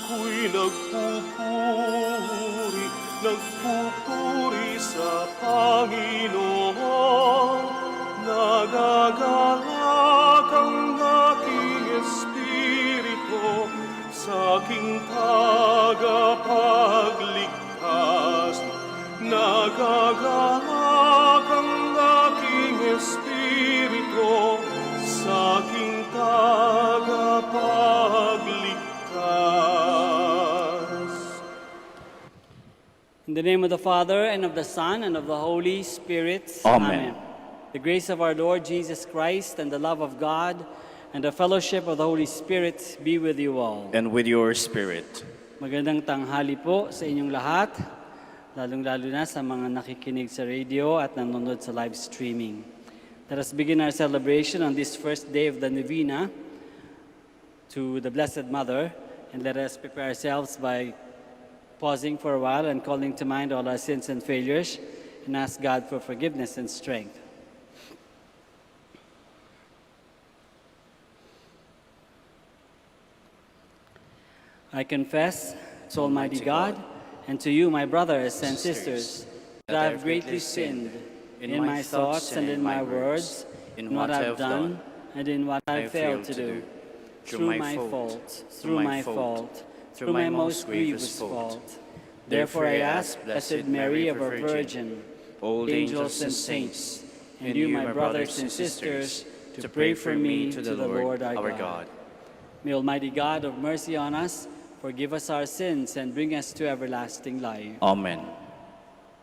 ako'y nagpupuri, nagpupuri sa Panginoon. Nagagalak ang aking espiritu sa aking tagapagligtas. Nagagalak ang aking espiritu sa aking tagapagligtas. In the name of the Father, and of the Son, and of the Holy Spirit. Amen. The grace of our Lord Jesus Christ, and the love of God, and the fellowship of the Holy Spirit be with you all. And with your spirit. Magandang tanghali po sa inyong lahat, lalong-lalo na sa mga nakikinig sa radio at nanonood sa live streaming. Let us begin our celebration on this first day of the Novena to the Blessed Mother, and let us prepare ourselves by pausing for a while and calling to mind all our sins and failures, and ask God for forgiveness and strength. I confess to Almighty God and to you, my brothers and sisters, that I have greatly sinned in my thoughts and in my words, in what I have done and in what I have failed to do, through my fault, through my most grievous fault. Therefore I ask, Blessed Mary, ever Virgin, all angels and saints, and you, my brothers and sisters, to pray for me to the Lord our God. May Almighty God have mercy on us, forgive us our sins, and bring us to everlasting life. Amen.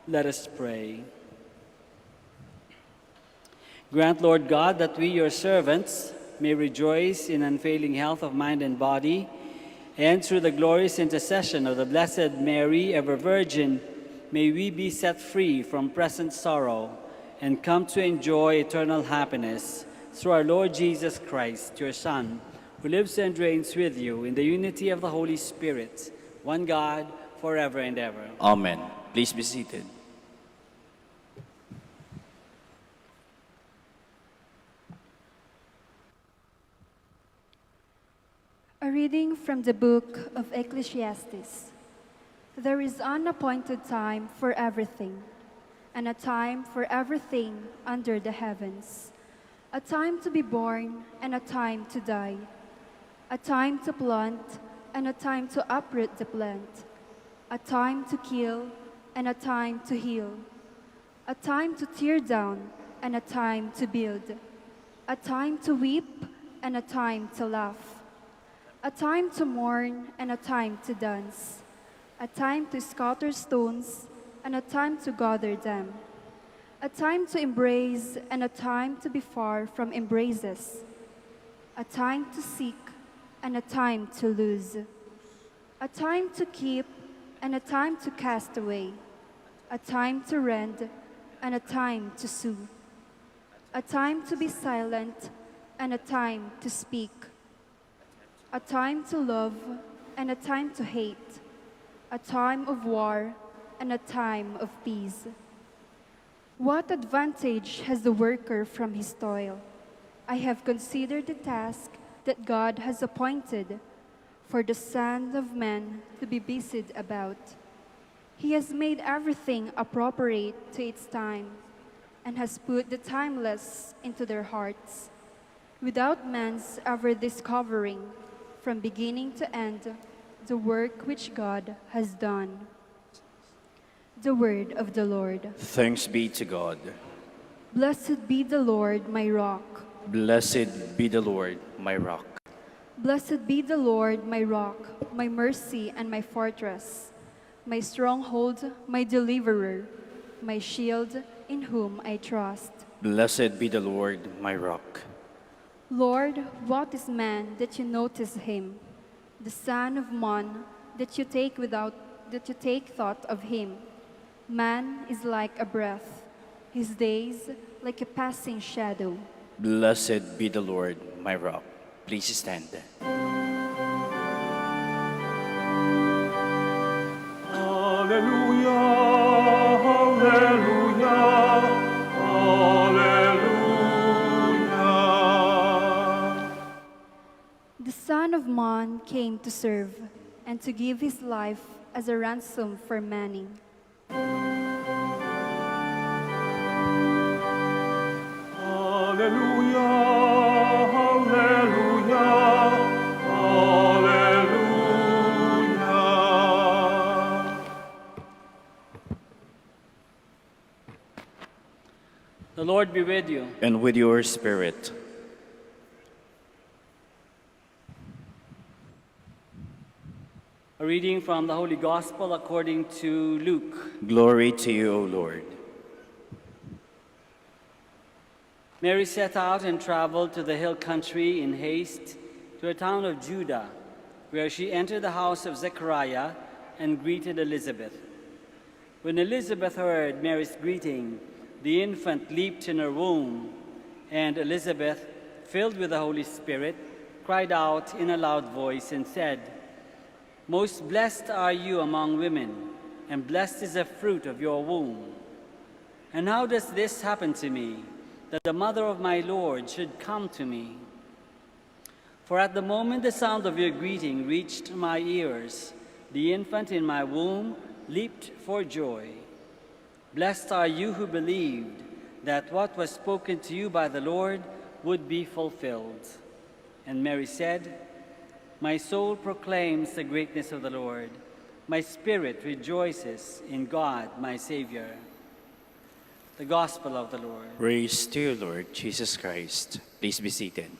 Let us pray. Grant, Lord God, that we, your servants, may rejoice in unfailing health of mind and body, and through the glorious intercession of the Blessed Mary, ever Virgin, may we be set free from present sorrow and come to enjoy eternal happiness through our Lord Jesus Christ, your Son, who lives and reigns with you in the unity of the Holy Spirit, one God, forever and ever. Amen. Please be seated. A reading from the book of Ecclesiastes. There is an appointed time for everything, and a time for everything under the heavens. A time to be born and a time to die. A time to plant and a time to uproot the plant. A time to kill and a time to heal. A time to tear down and a time to build. A time to weep and a time to laugh. A time to mourn and a time to dance. A time to scatter stones and a time to gather them. A time to embrace and a time to be far from embraces. A time to seek and a time to lose. A time to keep and a time to cast away. A time to rend and a time to sue. A time to be silent and a time to speak. A time to love and a time to hate. A time of war and a time of peace. What advantage has the worker from his toil? I have considered the task that God has appointed for the Son of Man to be busied about. He has made everything appropriate to its time and has put the timeless into their hearts, without man's ever discovering from beginning to end the work which God has done. The word of the Lord. Thanks be to God. Blessed be the Lord, my rock. Blessed be the Lord, my rock. Blessed be the Lord, my rock, my mercy and my fortress, my stronghold, my deliverer, my shield in whom I trust. Blessed be the Lord, my rock. Lord, what is man that you notice him, the son of man that you take thought of him? Man is like a breath, his days like a passing shadow. Blessed be the Lord, my rock. Please stand. Hallelujah, hallelujah, hallelujah. The Son of Man came to serve and to give his life as a ransom for many. Hallelujah, hallelujah, hallelujah. The Lord be with you. And with your spirit. A reading from the Holy Gospel according to Luke. Glory to you, O Lord. Mary set out and traveled to the hill country in haste to a town of Judah, where she entered the house of Zechariah and greeted Elizabeth. When Elizabeth heard Mary's greeting, the infant leaped in her womb, and Elizabeth, filled with the Holy Spirit, cried out in a loud voice and said, "Most blessed are you among women, and blessed is the fruit of your womb. And how does this happen to me, that the mother of my Lord should come to me? For at the moment the sound of your greeting reached my ears, the infant in my womb leaped for joy. Blessed are you who believed that what was spoken to you by the Lord would be fulfilled." And Mary said, "My soul proclaims the greatness of the Lord. My spirit rejoices in God, my Savior." The Gospel of the Lord. Praise to you, Lord Jesus Christ. Please be seated.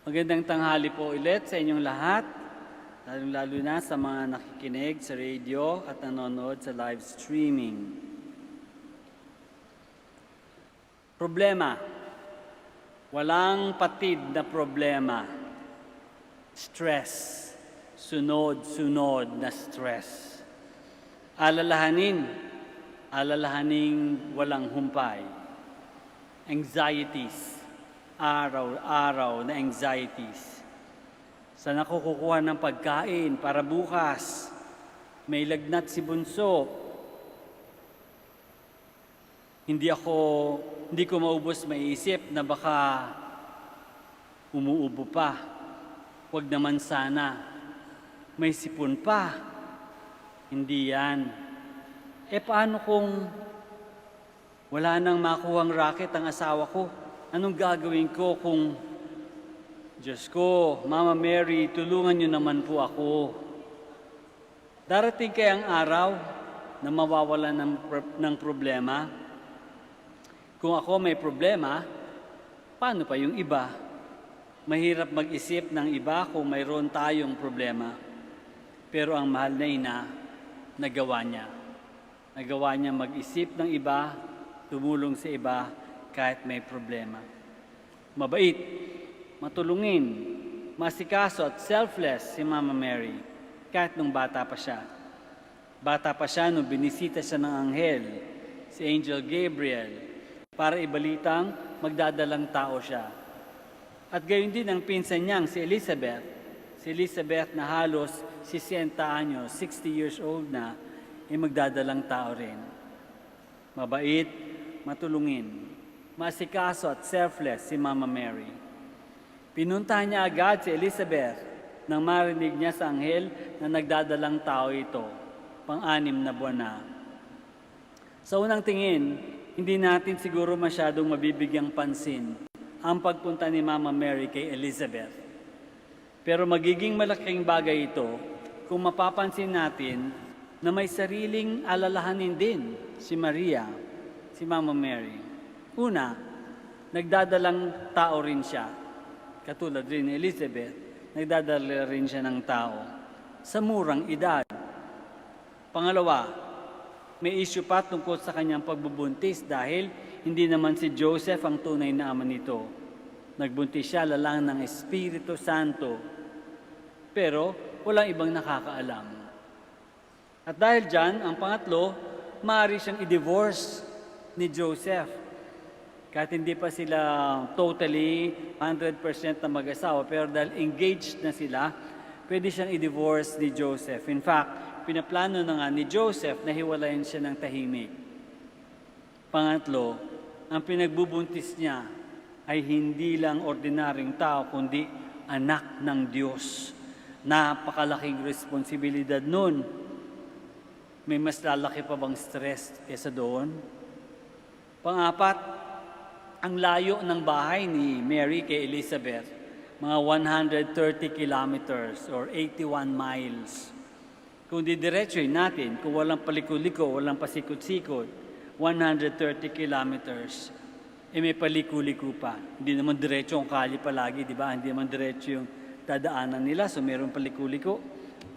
Magandang tanghali po ulit sa inyong lahat, lalong-lalo na sa mga nakikinig sa radio at nanonood sa live streaming. Problema. Walang patid na problema. Stress. Sunod-sunod na stress. Alalahaning walang humpay. Anxieties. Araw-araw na anxieties. Saan ako kukuha ng pagkain para bukas? May lagnat si bunso. Hindi ko maubos maiisip na baka umuubo pa. Huwag naman sana. May sipon pa. Hindi yan. Paano kung wala nang makuhang racket ang asawa ko? Anong gagawin ko kung, Diyos ko, Mama Mary, tulungan niyo naman po ako. Darating kayang araw na mawawala ng problema? Kung ako may problema, paano pa yung iba? Mahirap mag-isip ng iba kung mayroon tayong problema. Pero ang mahal na ina, nagawa niya. Nagawa niya mag-isip ng iba, tumulong sa iba, kahit may problema. Mabait, matulungin, masikaso at selfless si Mama Mary, kahit nung bata pa siya. Bata pa siya nung binisita siya ng anghel, si Angel Gabriel, para ibalitang magdadalang tao siya. At gayon din ang pinsan niyang si Elizabeth na halos 60 anyos, 60 years old na, ay magdadalang tao rin. Mabait, matulungin, masikaso at selfless si Mama Mary. Pinuntahan niya agad si Elizabeth nang marinig niya sa anghel na nagdadalang tao ito, pang-6 na buwan na. Sa unang tingin, hindi natin siguro masyadong mabibigyang pansin ang pagpunta ni Mama Mary kay Elizabeth. Pero magiging malaking bagay ito kung mapapansin natin na may sariling alalahanin din si Maria, si Mama Mary. Una, nagdadalang tao rin siya. Katulad rin ni Elizabeth, nagdadala rin siya ng tao sa murang edad. Pangalawa, may issue pa tungkol sa kanyang pagbubuntis dahil hindi naman si Joseph ang tunay na ama nito. Nagbuntis siya lalang ng Espiritu Santo. Pero walang ibang nakakaalam. At dahil dyan, ang pangatlo, maaari siyang i-divorce ni Joseph. Kahit hindi pa sila totally 100% na mag-asawa, pero dahil engaged na sila, pwede siyang i-divorce ni Joseph. In fact, pinaplano na nga ni Joseph na hiwalayan siya ng tahimik. Pangatlo, ang pinagbubuntis niya ay hindi lang ordinaryong tao, kundi anak ng Diyos. Napakalaking responsibilidad nun. May mas lalaki pa bang stress kesa doon? Pang-apat, ang layo ng bahay ni Mary kay Elizabeth, mga 130 kilometers or 81 miles. Kung didiretsuhin natin, kung walang paliko-liko, walang pasikot-sikot, 130 kilometers, may paliko-liko pa. Hindi naman diretso ang kali palagi, di ba? Hindi naman diretso yung dadaanan nila, so mayroong paliko-liko.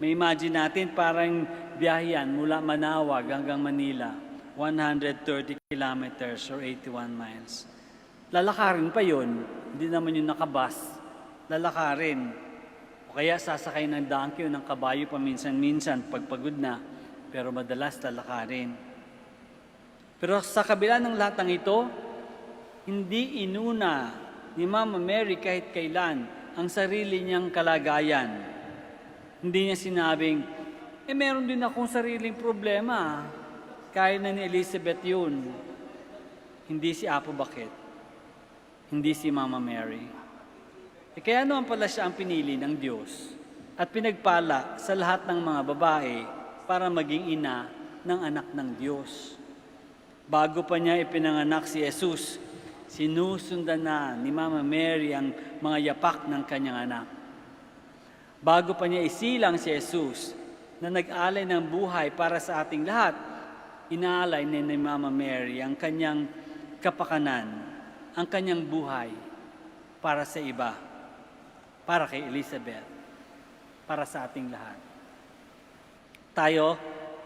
May imagine natin parang biyahe mula Manaoag hanggang Manila, 130 kilometers or 81 miles. Lalakarin pa yun, hindi naman yung nakabas, lalakarin. O kaya sasakay ng donkey o ng kabayo paminsan-minsan pagpagod na, pero madalas lalakarin. Pero sa kabila ng lahat ng ito, hindi inuna ni Mama Mary kahit kailan ang sarili niyang kalagayan. Hindi niya sinabing, meron din akong sariling problema. Kaya na ni Elizabeth yun. Hindi si Apo Bakit. Hindi si Mama Mary. Kaya naman pala siya ang pinili ng Diyos at pinagpala sa lahat ng mga babae para maging ina ng anak ng Diyos. Bago pa niya ipinanganak si Jesus, sinusundan na ni Mama Mary ang mga yapak ng kanyang anak. Bago pa niya isilang si Jesus na nag-alay ng buhay para sa ating lahat, inaalay ni Mama Mary ang kanyang kapakanan, ang kanyang buhay para sa iba, para kay Elizabeth, para sa ating lahat. Tayo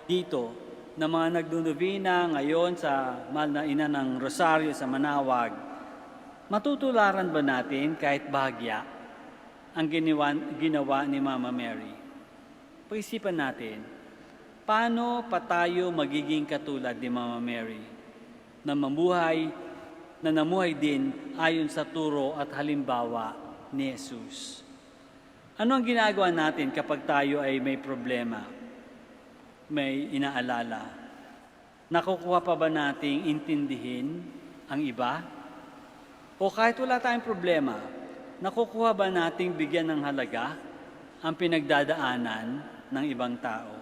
dito na mga nagduduvina ngayon sa mahal na ina ng rosaryo sa Manaoag, matutularan ba natin kahit bahagya ang ginawa ni Mama Mary? Pag-isipan natin, paano pa tayo magiging katulad ni Mama Mary na namuhay din ayon sa turo at halimbawa ni Jesus? Ano ang ginagawa natin kapag tayo ay may problema, may inaalala? Nakukuha pa ba nating intindihin ang iba? O kahit wala tayong problema, nakukuha ba nating bigyan ng halaga ang pinagdadaanan ng ibang tao?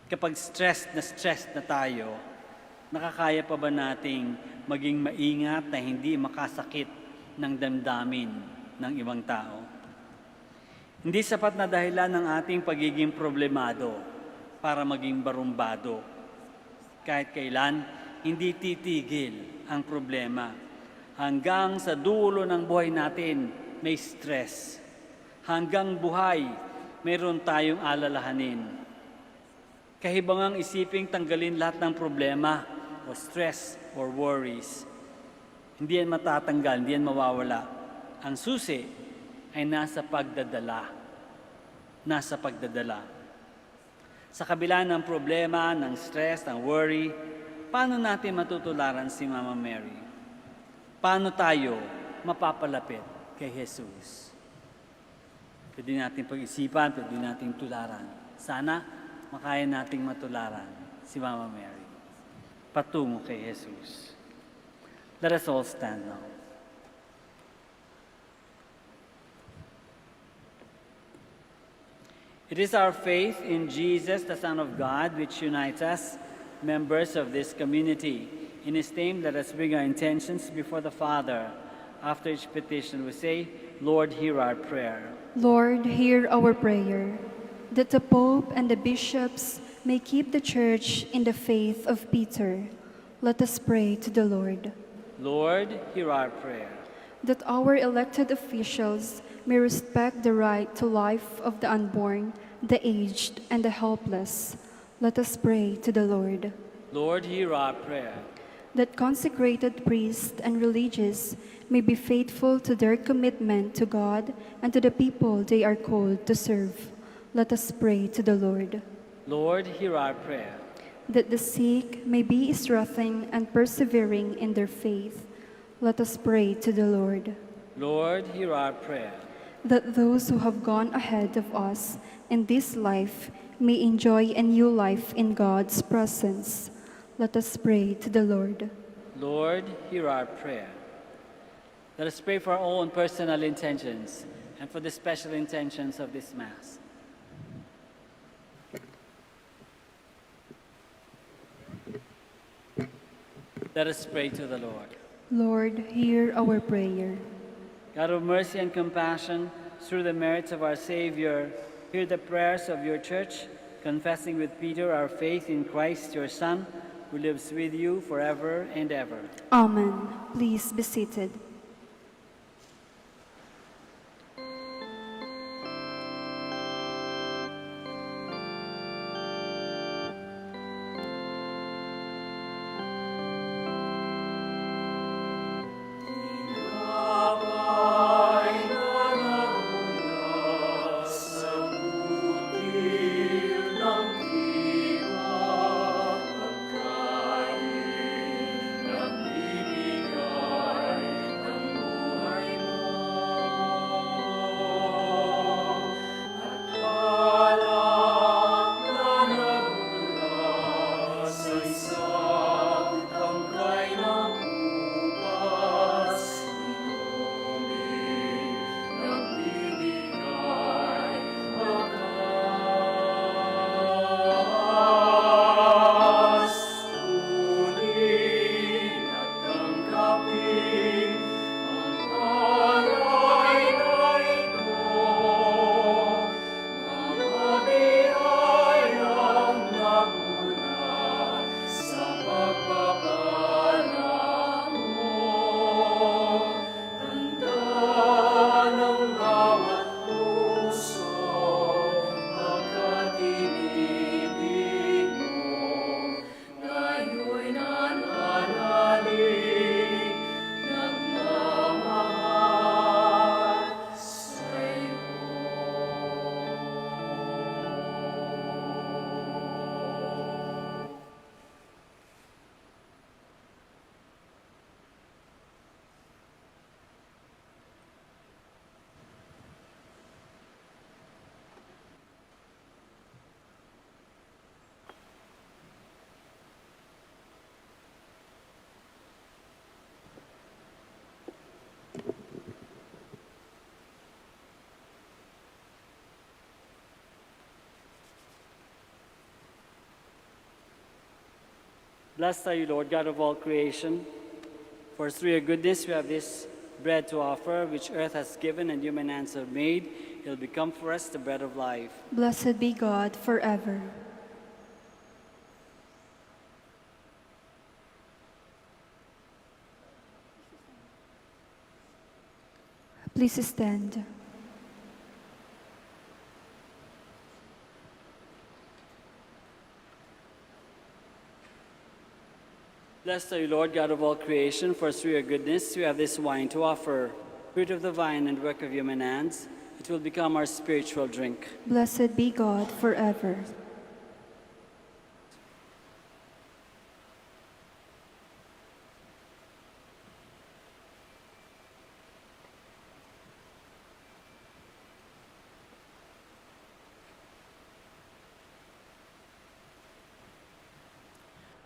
Kapag stressed na tayo, nakakaya pa ba nating maging maingat na hindi makasakit ng damdamin ng ibang tao? Hindi sapat na dahilan ng ating pagiging problemado para maging barumbado. Kahit kailan, hindi titigil ang problema. Hanggang sa dulo ng buhay natin, may stress. Hanggang buhay, mayroon tayong alalahanin. Kahibangang isiping tanggalin lahat ng problema o stress or worries. Hindi yan matatanggal, hindi yan mawawala. Ang susi ay nasa pagdadala. Nasa pagdadala. Sa kabila ng problema, ng stress, ng worry, paano natin matutularan si Mama Mary? Paano tayo mapapalapit kay Jesus? Pwede natin pag-isipan, pwede natin tularan. Sana makaya nating matularan si Mama Mary patungo kay Jesus. Let us all stand now. It is our faith in Jesus, the Son of God, which unites us, members of this community. In His name, let us bring our intentions before the Father. After each petition, we say, Lord, hear our prayer. Lord, hear our prayer, that the Pope and the bishops may keep the Church in the faith of Peter. Let us pray to the Lord. Lord, hear our prayer. That our elected officials may respect the right to life of the unborn, the aged, and the helpless. Let us pray to the Lord. Lord, hear our prayer. That consecrated priests and religious may be faithful to their commitment to God and to the people they are called to serve. Let us pray to the Lord. Lord, hear our prayer. That the sick may be strengthened and persevering in their faith. Let us pray to the Lord. Lord, hear our prayer. That those who have gone ahead of us in this life may enjoy a new life in God's presence. Let us pray to the Lord. Lord, hear our prayer. Let us pray for our own personal intentions and for the special intentions of this Mass. Let us pray to the Lord. Lord, hear our prayer. God of mercy and compassion, through the merits of our Savior, hear the prayers of your Church, confessing with Peter our faith in Christ, your Son, who lives with you forever and ever. Amen. Please be seated. Blessed are you, Lord, God of all creation, for through your goodness we have this bread to offer, which earth has given and human hands have made. It will become for us the bread of life. Blessed be God forever. Please stand. Blessed are you, Lord, God of all creation, for through your goodness we have this wine to offer, fruit of the vine and work of human hands. It will become our spiritual drink. Blessed be God forever.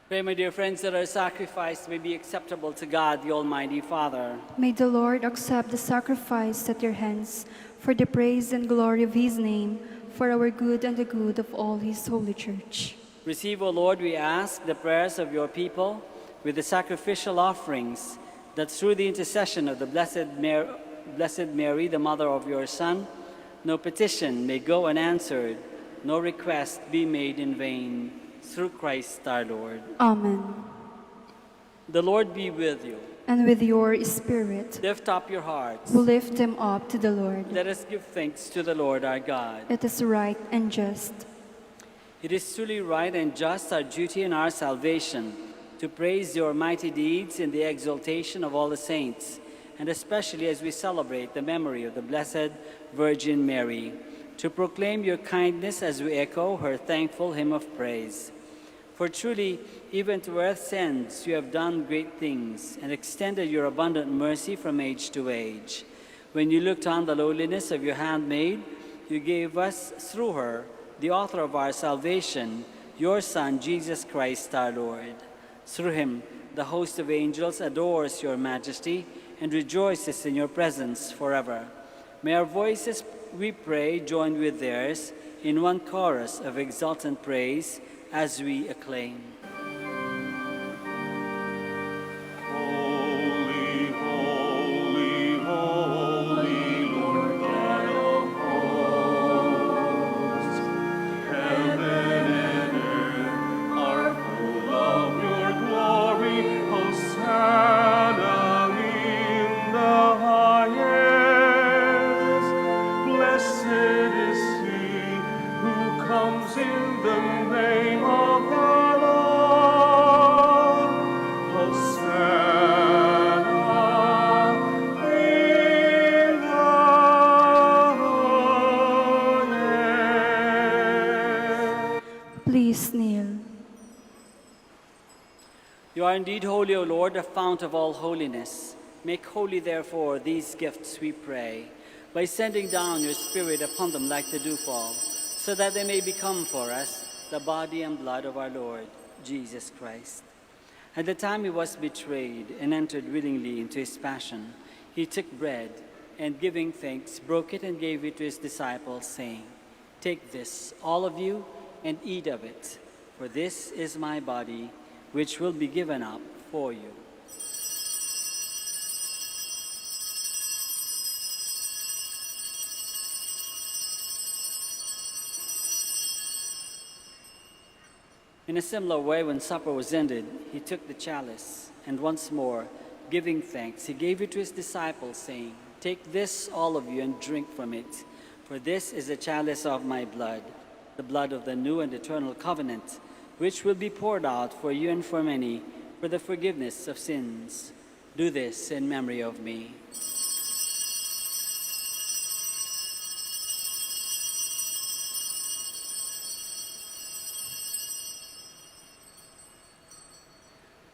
Pray, my dear friends, that our sacrifice may be acceptable to God, the Almighty Father. May the Lord accept the sacrifice at your hands for the praise and glory of his name, for our good and the good of all his holy church. Receive, O Lord, we ask, the prayers of your people with the sacrificial offerings, that through the intercession of the Blessed Mary, the mother of your Son, no petition may go unanswered, no request be made in vain. Through Christ our Lord. Amen. The Lord be with you. And with your spirit. Lift up your hearts. We lift them up to the Lord. Let us give thanks to the Lord our God. It is right and just. It is truly right and just, our duty and our salvation, to praise your mighty deeds in the exaltation of all the saints, and especially as we celebrate the memory of the Blessed Virgin Mary, to proclaim your kindness as we echo her thankful hymn of praise. For truly, even to earth's ends, you have done great things and extended your abundant mercy from age to age. When you looked on the lowliness of your handmaid, you gave us, through her, the author of our salvation, your Son, Jesus Christ our Lord. Through him, the host of angels adores your majesty and rejoices in your presence forever. May our voices, we pray, join with theirs in one chorus of exultant praise as we acclaim. Holy, holy, holy, Lord God of hosts. Heaven and earth are full of your glory. Hosanna in the highest. Blessed is he who comes in the name of the Lord. Hosanna in the highest. Please kneel. You are indeed holy, O Lord, the fount of all holiness. Make holy, therefore, these gifts, we pray, by sending down your Spirit upon them like the dewfall, so that they may become for us the body and blood of our Lord Jesus Christ. At the time he was betrayed and entered willingly into his passion, he took bread, and giving thanks, broke it and gave it to his disciples, saying, "Take this, all of you, and eat of it, for this is my body, which will be given up for you." In a similar way, when supper was ended, he took the chalice, and once more, giving thanks, he gave it to his disciples, saying, "Take this, all of you, and drink from it, for this is the chalice of my blood, the blood of the new and eternal covenant, which will be poured out for you and for many for the forgiveness of sins. Do this in memory of me."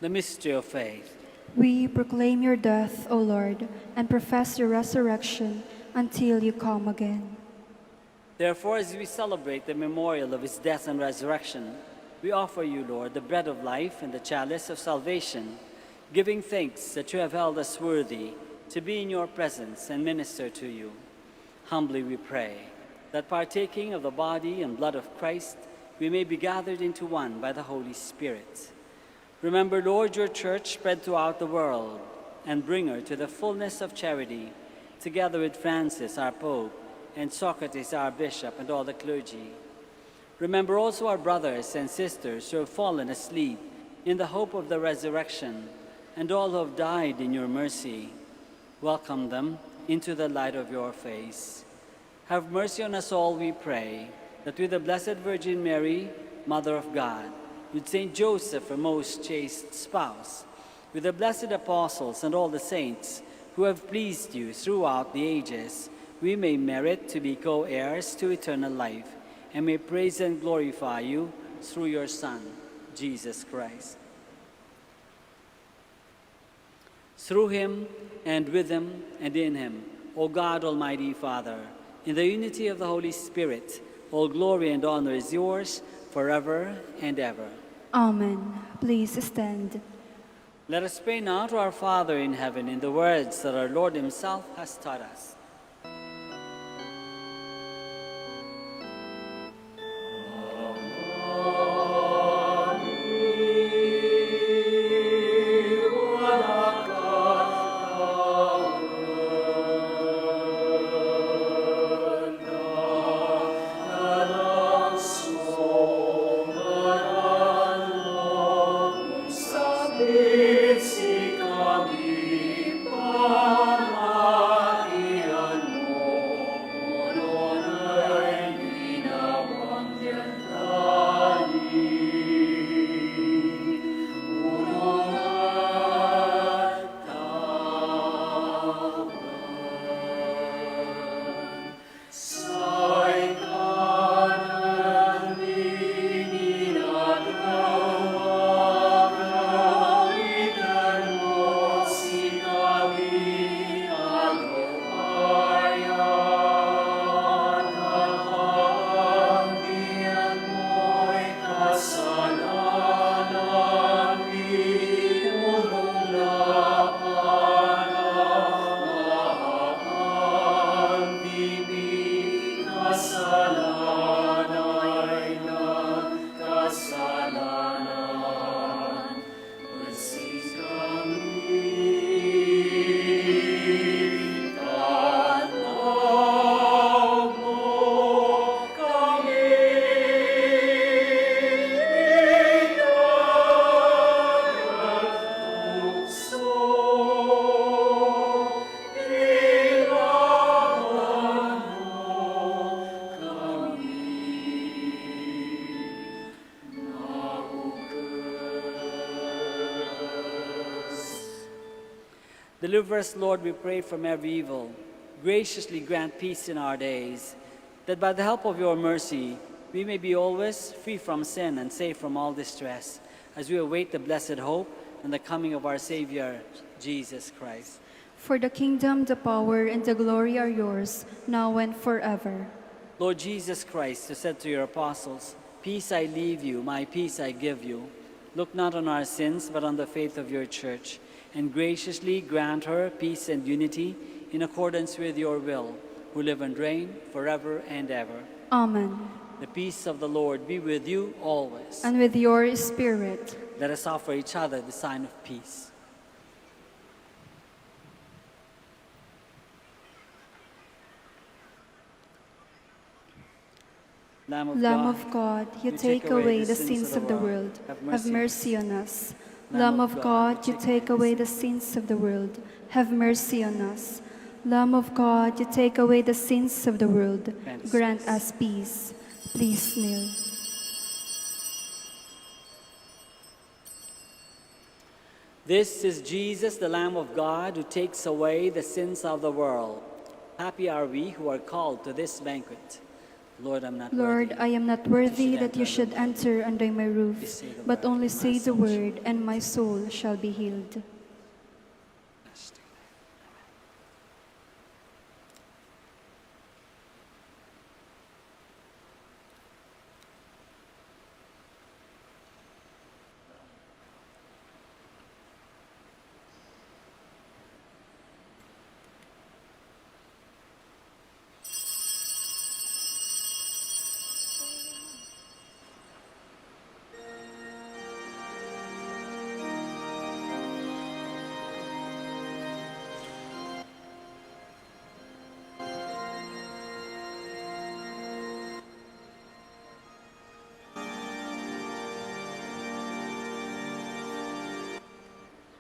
The mystery of faith. We proclaim your death, O Lord, and profess your resurrection until you come again. Therefore, as we celebrate the memorial of his death and resurrection, we offer you, Lord, the bread of life and the chalice of salvation, giving thanks that you have held us worthy to be in your presence and minister to you. Humbly we pray that, partaking of the body and blood of Christ, we may be gathered into one by the Holy Spirit. Remember, Lord, your church spread throughout the world, and bring her to the fullness of charity, together with Francis, our Pope, and Socrates, our Bishop, and all the clergy. Remember also our brothers and sisters who have fallen asleep in the hope of the resurrection, and all who have died in your mercy. Welcome them into the light of your face. Have mercy on us all, we pray, that with the Blessed Virgin Mary, Mother of God, with Saint Joseph, her most chaste spouse, with the blessed apostles and all the saints who have pleased you throughout the ages, we may merit to be co-heirs to eternal life, and may praise and glorify you through your Son, Jesus Christ. Through him, and with him, and in him, O God, Almighty Father, in the unity of the Holy Spirit, all glory and honor is yours forever and ever. Amen. Please stand. Let us pray now to our Father in heaven in the words that our Lord himself has taught us. Sic amicam Maria Deliver us, Lord, we pray, from every evil. Graciously grant peace in our days, that by the help of your mercy, we may be always free from sin and safe from all distress, as we await the blessed hope and the coming of our Savior, Jesus Christ. For the kingdom, the power, and the glory are yours, now and forever. Lord Jesus Christ, who said to your apostles, "Peace I leave you, my peace I give you," look not on our sins, but on the faith of your church, and graciously grant her peace and unity in accordance with your will, who live and reign forever and ever. Amen. The peace of the Lord be with you always. And with your spirit. Let us offer each other the sign of peace. Lamb of God, you take away the sins of the world. Have mercy on us. Lamb of God, you take away the sins of the world. Have mercy on us. Lamb of God, you take away the sins of the world. Grant us peace. Please kneel. This is Jesus, the Lamb of God, who takes away the sins of the world. Happy are we who are called to this banquet. Lord, I am not worthy that you should enter under my roof, but only say the word, and my soul shall be healed.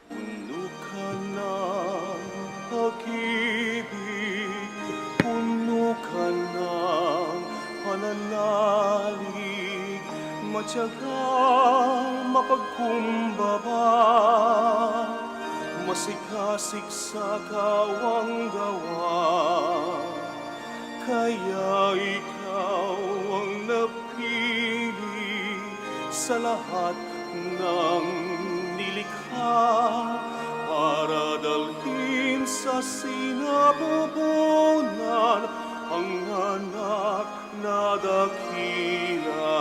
Puno ka ng pag-ibig, puno ka ng pananalig, matyagang mapagkumbaba, masikasik sa kawang gawa. Kaya ikaw ang napili sa lahat ng nilikha, para dalhin sa sinapupunan ang anak na dakila.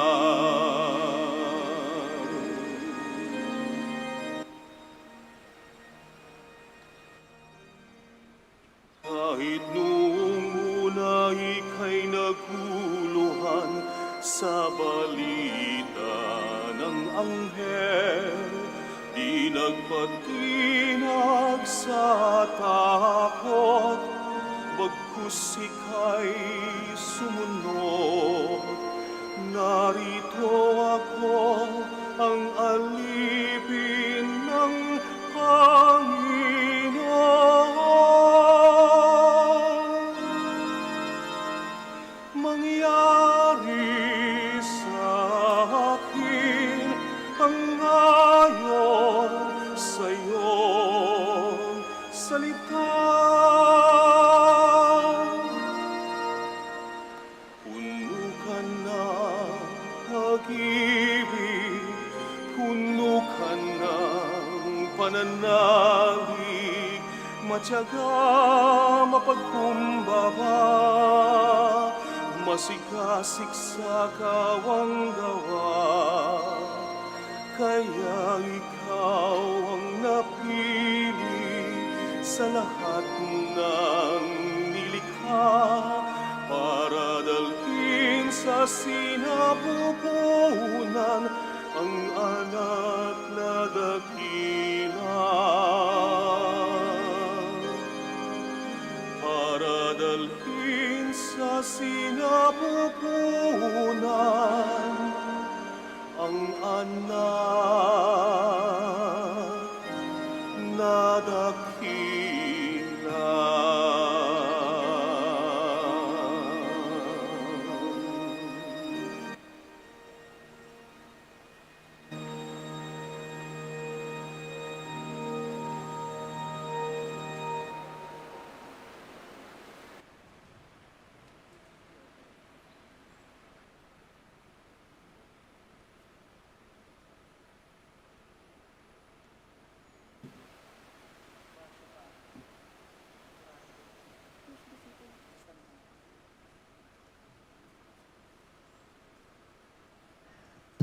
Kahit noong una ika'y naguluhan sa balita ng anghel, di nagpatinag sa takot, bagkus ika'y sumunod. Narito ako, ang alipin ng Panginoon. Mangyari sa akin ang ngayon sa iyong salita. Puno ka ng pag-ibig, puno ka ng pananalig, matyaga mapagkumbaba, masikasik sa kawang gawa. Kaya ikaw ang napili sa lahat ng nilikha, para dalhin sa sinapupunan ang anak na dakila. Para dalhin sa sinapupunan ang anak na dakila.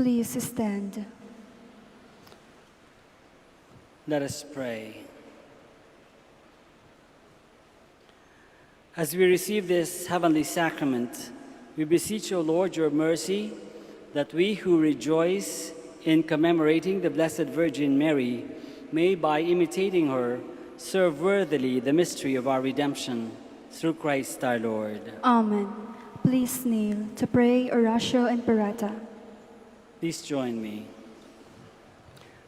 Please stand. Let us pray. As we receive this heavenly sacrament, we beseech, O Lord, your mercy, that we who rejoice in commemorating the Blessed Virgin Mary may, by imitating her, serve worthily the mystery of our redemption. Through Christ our Lord. Amen. Please kneel to pray Oratio Imperata. Please join me.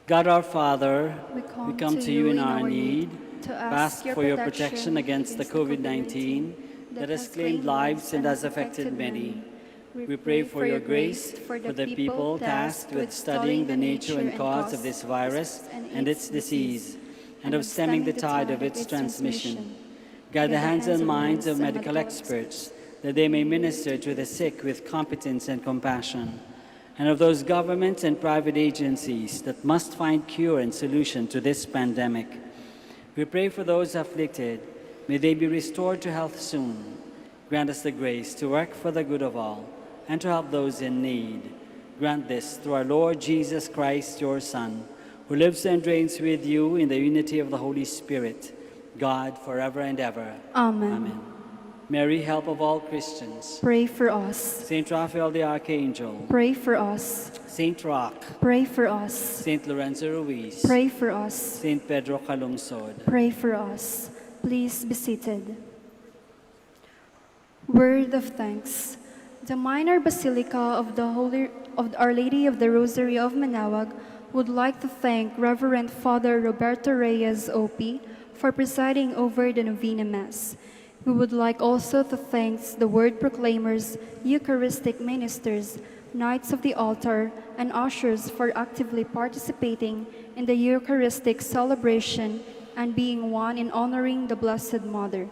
God our Father, we come to you in our need to ask for your protection against the COVID-19 that has claimed lives and has affected many. We pray for your grace for the people tasked with studying the nature and cause of this virus and its disease, and of stemming the tide of its transmission. Guide the hands and minds of medical experts, that they may minister to the sick with competence and compassion, and of those governments and private agencies that must find cure and solution to this pandemic. We pray for those afflicted. May they be restored to health soon. Grant us the grace to work for the good of all and to help those in need. Grant this through our Lord Jesus Christ, your Son, who lives and reigns with you in the unity of the Holy Spirit, God, forever and ever. Amen. Amen. Mary, help of all Christians, Pray for us. Saint Raphael the Archangel, Pray for us. Saint Roch, Pray for us. Saint Lorenzo Ruiz, Pray for us. Saint Pedro Calungsod. Pray for us. Please be seated. Word of thanks. The Minor Basilica of Our Lady of the Rosary of Manaoag would like to thank Reverend Father Roberto Reyes OP for presiding over the Novena Mass. We would like also to thank the Word Proclaimers, Eucharistic Ministers, Knights of the Altar, and ushers for actively participating in the Eucharistic celebration and being one in honoring the Blessed Mother.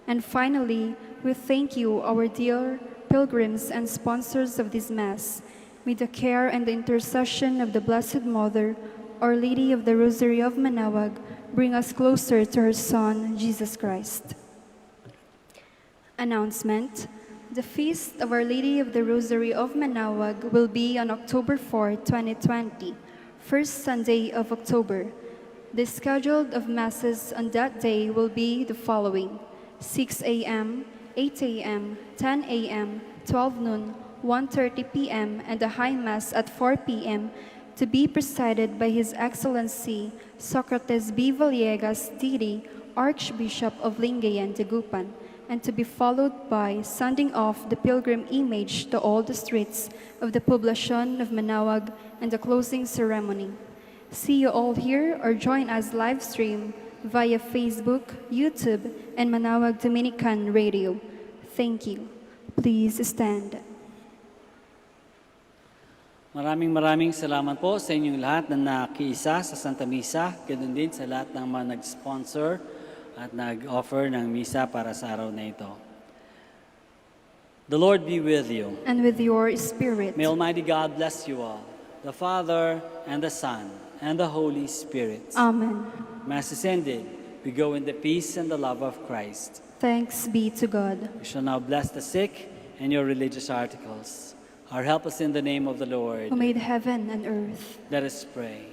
And finally, we thank you, our dear pilgrims and sponsors of this Mass. May the care and the intercession of the Blessed Mother, Our Lady of the Rosary of Manaoag, bring us closer to her Son, Jesus Christ. Announcement. The Feast of Our Lady of the Rosary of Manaoag will be on October 4, 2020, first Sunday of October. The schedule of Masses on that day will be the following: 6 a.m., 8 a.m., 10 a.m., 12 noon, 1:30 p.m., and a High Mass at 4 p.m., to be presided by His Excellency Socrates B. Villegas Tiri, Archbishop of Lingayen, Dagupan, and to be followed by sending off the pilgrim image to all the streets of the poblacion of Manaoag and the closing ceremony. See you all here or join us live stream via Facebook, YouTube, and Manaoag Dominican Radio. Thank you. Please stand. Maraming salamat po sa inyong lahat na nakiisa sa Santa Misa, ganoon din sa lahat ng mga nag-sponsor at nag-offer ng misa para sa araw na ito. The Lord be with you. And with your spirit. May Almighty God bless you all, the Father and the Son and the Holy Spirit. Amen. Mass is ended. We go in the peace and the love of Christ. Thanks be to God. We shall now bless the sick and your religious articles. Our help us in the name of the Lord, Who made heaven and earth. Let us pray.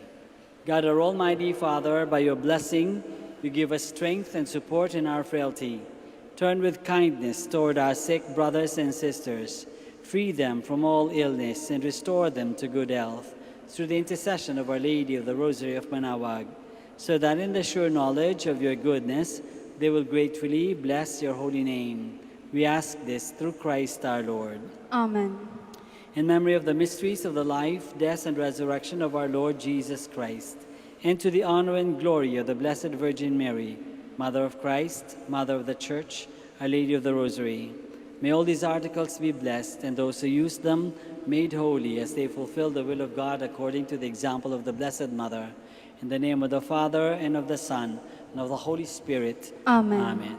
God, our Almighty Father, by your blessing, you give us strength and support in our frailty. Turn with kindness toward our sick brothers and sisters. Free them from all illness and restore them to good health through the intercession of Our Lady of the Rosary of Manaoag, so that in the sure knowledge of your goodness, they will gratefully bless your holy name. We ask this through Christ our Lord. Amen. In memory of the mysteries of the life, death, and resurrection of our Lord Jesus Christ, and to the honor and glory of the Blessed Virgin Mary, Mother of Christ, Mother of the Church, Our Lady of the Rosary, may all these articles be blessed, and those who use them made holy as they fulfill the will of God according to the example of the Blessed Mother. In the name of the Father, and of the Son, and of the Holy Spirit. Amen. Amen.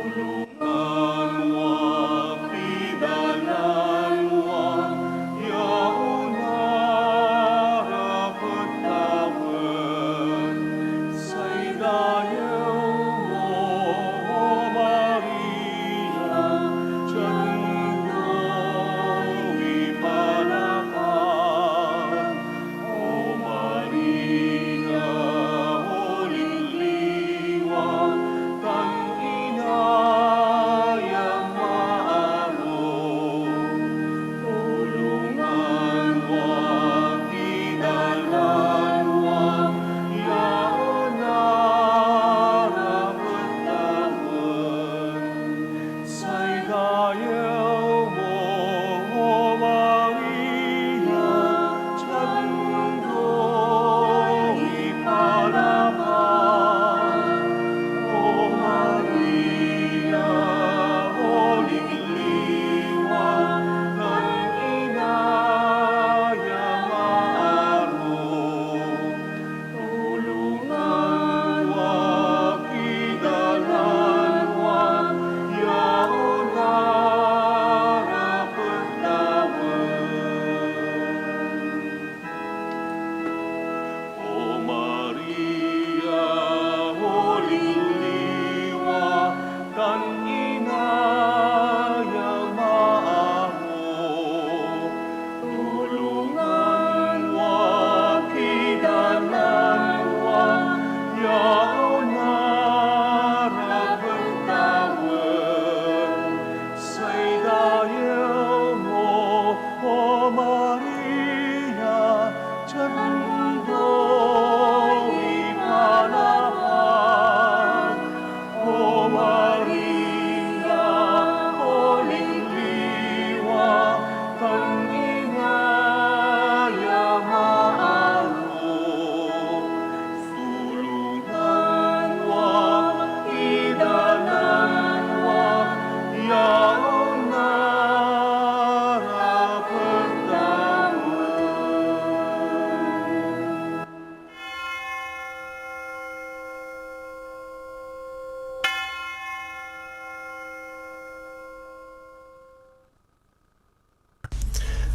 Tulungan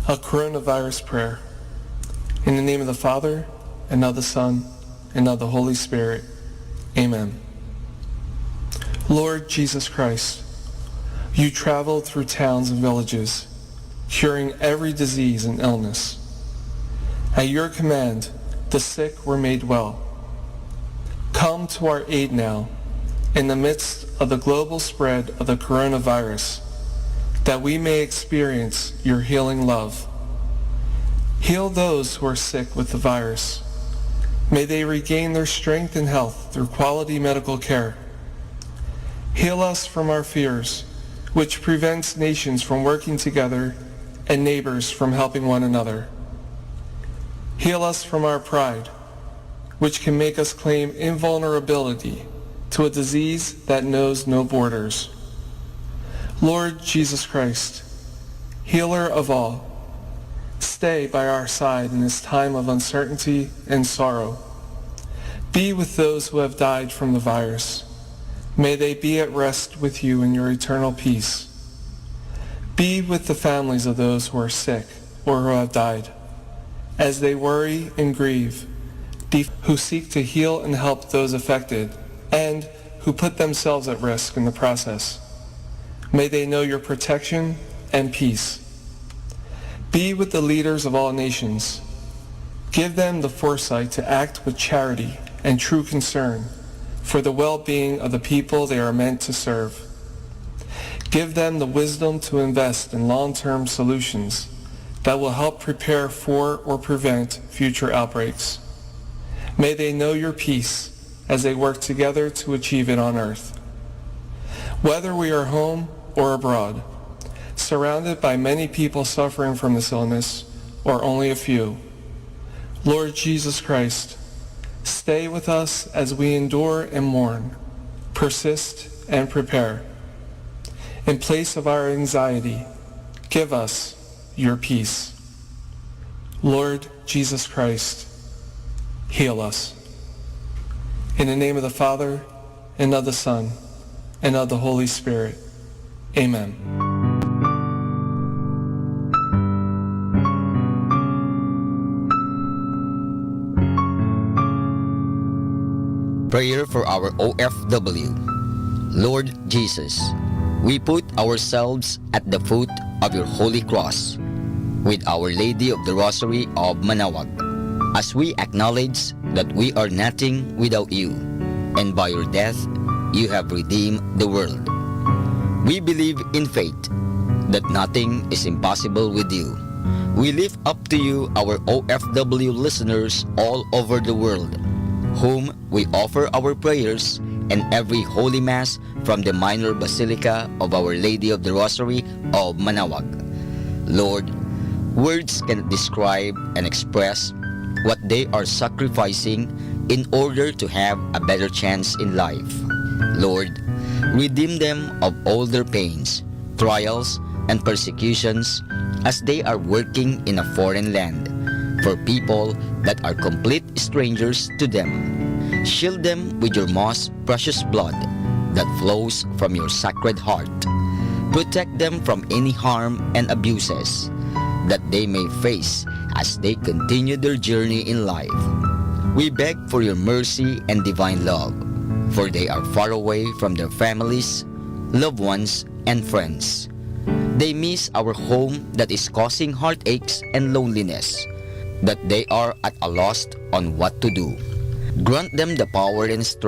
A coronavirus prayer. In the name of the Father, and of the Son, and of the Holy Spirit. Amen. Lord Jesus Christ, you traveled through towns and villages, curing every disease and illness. At your command, the sick were made well. Come to our aid now, in the midst of the global spread of the coronavirus, that we may experience your healing love. Heal those who are sick with the virus. May they regain their strength and health through quality medical care. Heal us from our fears, which prevents nations from working together and neighbors from helping one another. Heal us from our pride, which can make us claim invulnerability to a disease that knows no borders. Lord Jesus Christ, healer of all, stay by our side in this time of uncertainty and sorrow. Be with those who have died from the virus. May they be at rest with you in your eternal peace. Be with the families of those who are sick or who have died, as they worry and grieve, who seek to heal and help those affected, and who put themselves at risk in the process. May they know your protection and peace. Be with the leaders of all nations. Give them the foresight to act with charity and true concern for the well-being of the people they are meant to serve. Give them the wisdom to invest in long-term solutions that will help prepare for or prevent future outbreaks. May they know your peace as they work together to achieve it on earth. Whether we are home or abroad, surrounded by many people suffering from this illness, or only a few, Lord Jesus Christ, stay with us as we endure and mourn, persist and prepare. In place of our anxiety, give us your peace. Lord Jesus Christ, heal us. In the name of the Father, and of the Son, and of the Holy Spirit. Amen. Prayer for our OFW. Lord Jesus, we put ourselves at the foot of your holy cross with Our Lady of the Rosary of Manaoag, as we acknowledge that we are nothing without you, and by your death you have redeemed the world. We believe in faith that nothing is impossible with you. We lift up to you our OFW listeners all over the world, whom we offer our prayers and every Holy Mass from the Minor Basilica of Our Lady of the Rosary of Manaoag. Lord, words cannot describe and express what they are sacrificing in order to have a better chance in life. Lord, redeem them of all their pains, trials, and persecutions as they are working in a foreign land for people that are complete strangers to them. Shield them with your most precious blood that flows from your sacred heart. Protect them from any harm and abuses that they may face as they continue their journey in life. We beg for your mercy and divine love, for they are far away from their families, loved ones, and friends. They miss our home that is causing heartaches and loneliness, that they are at a loss on what to do. Grant them the power and strength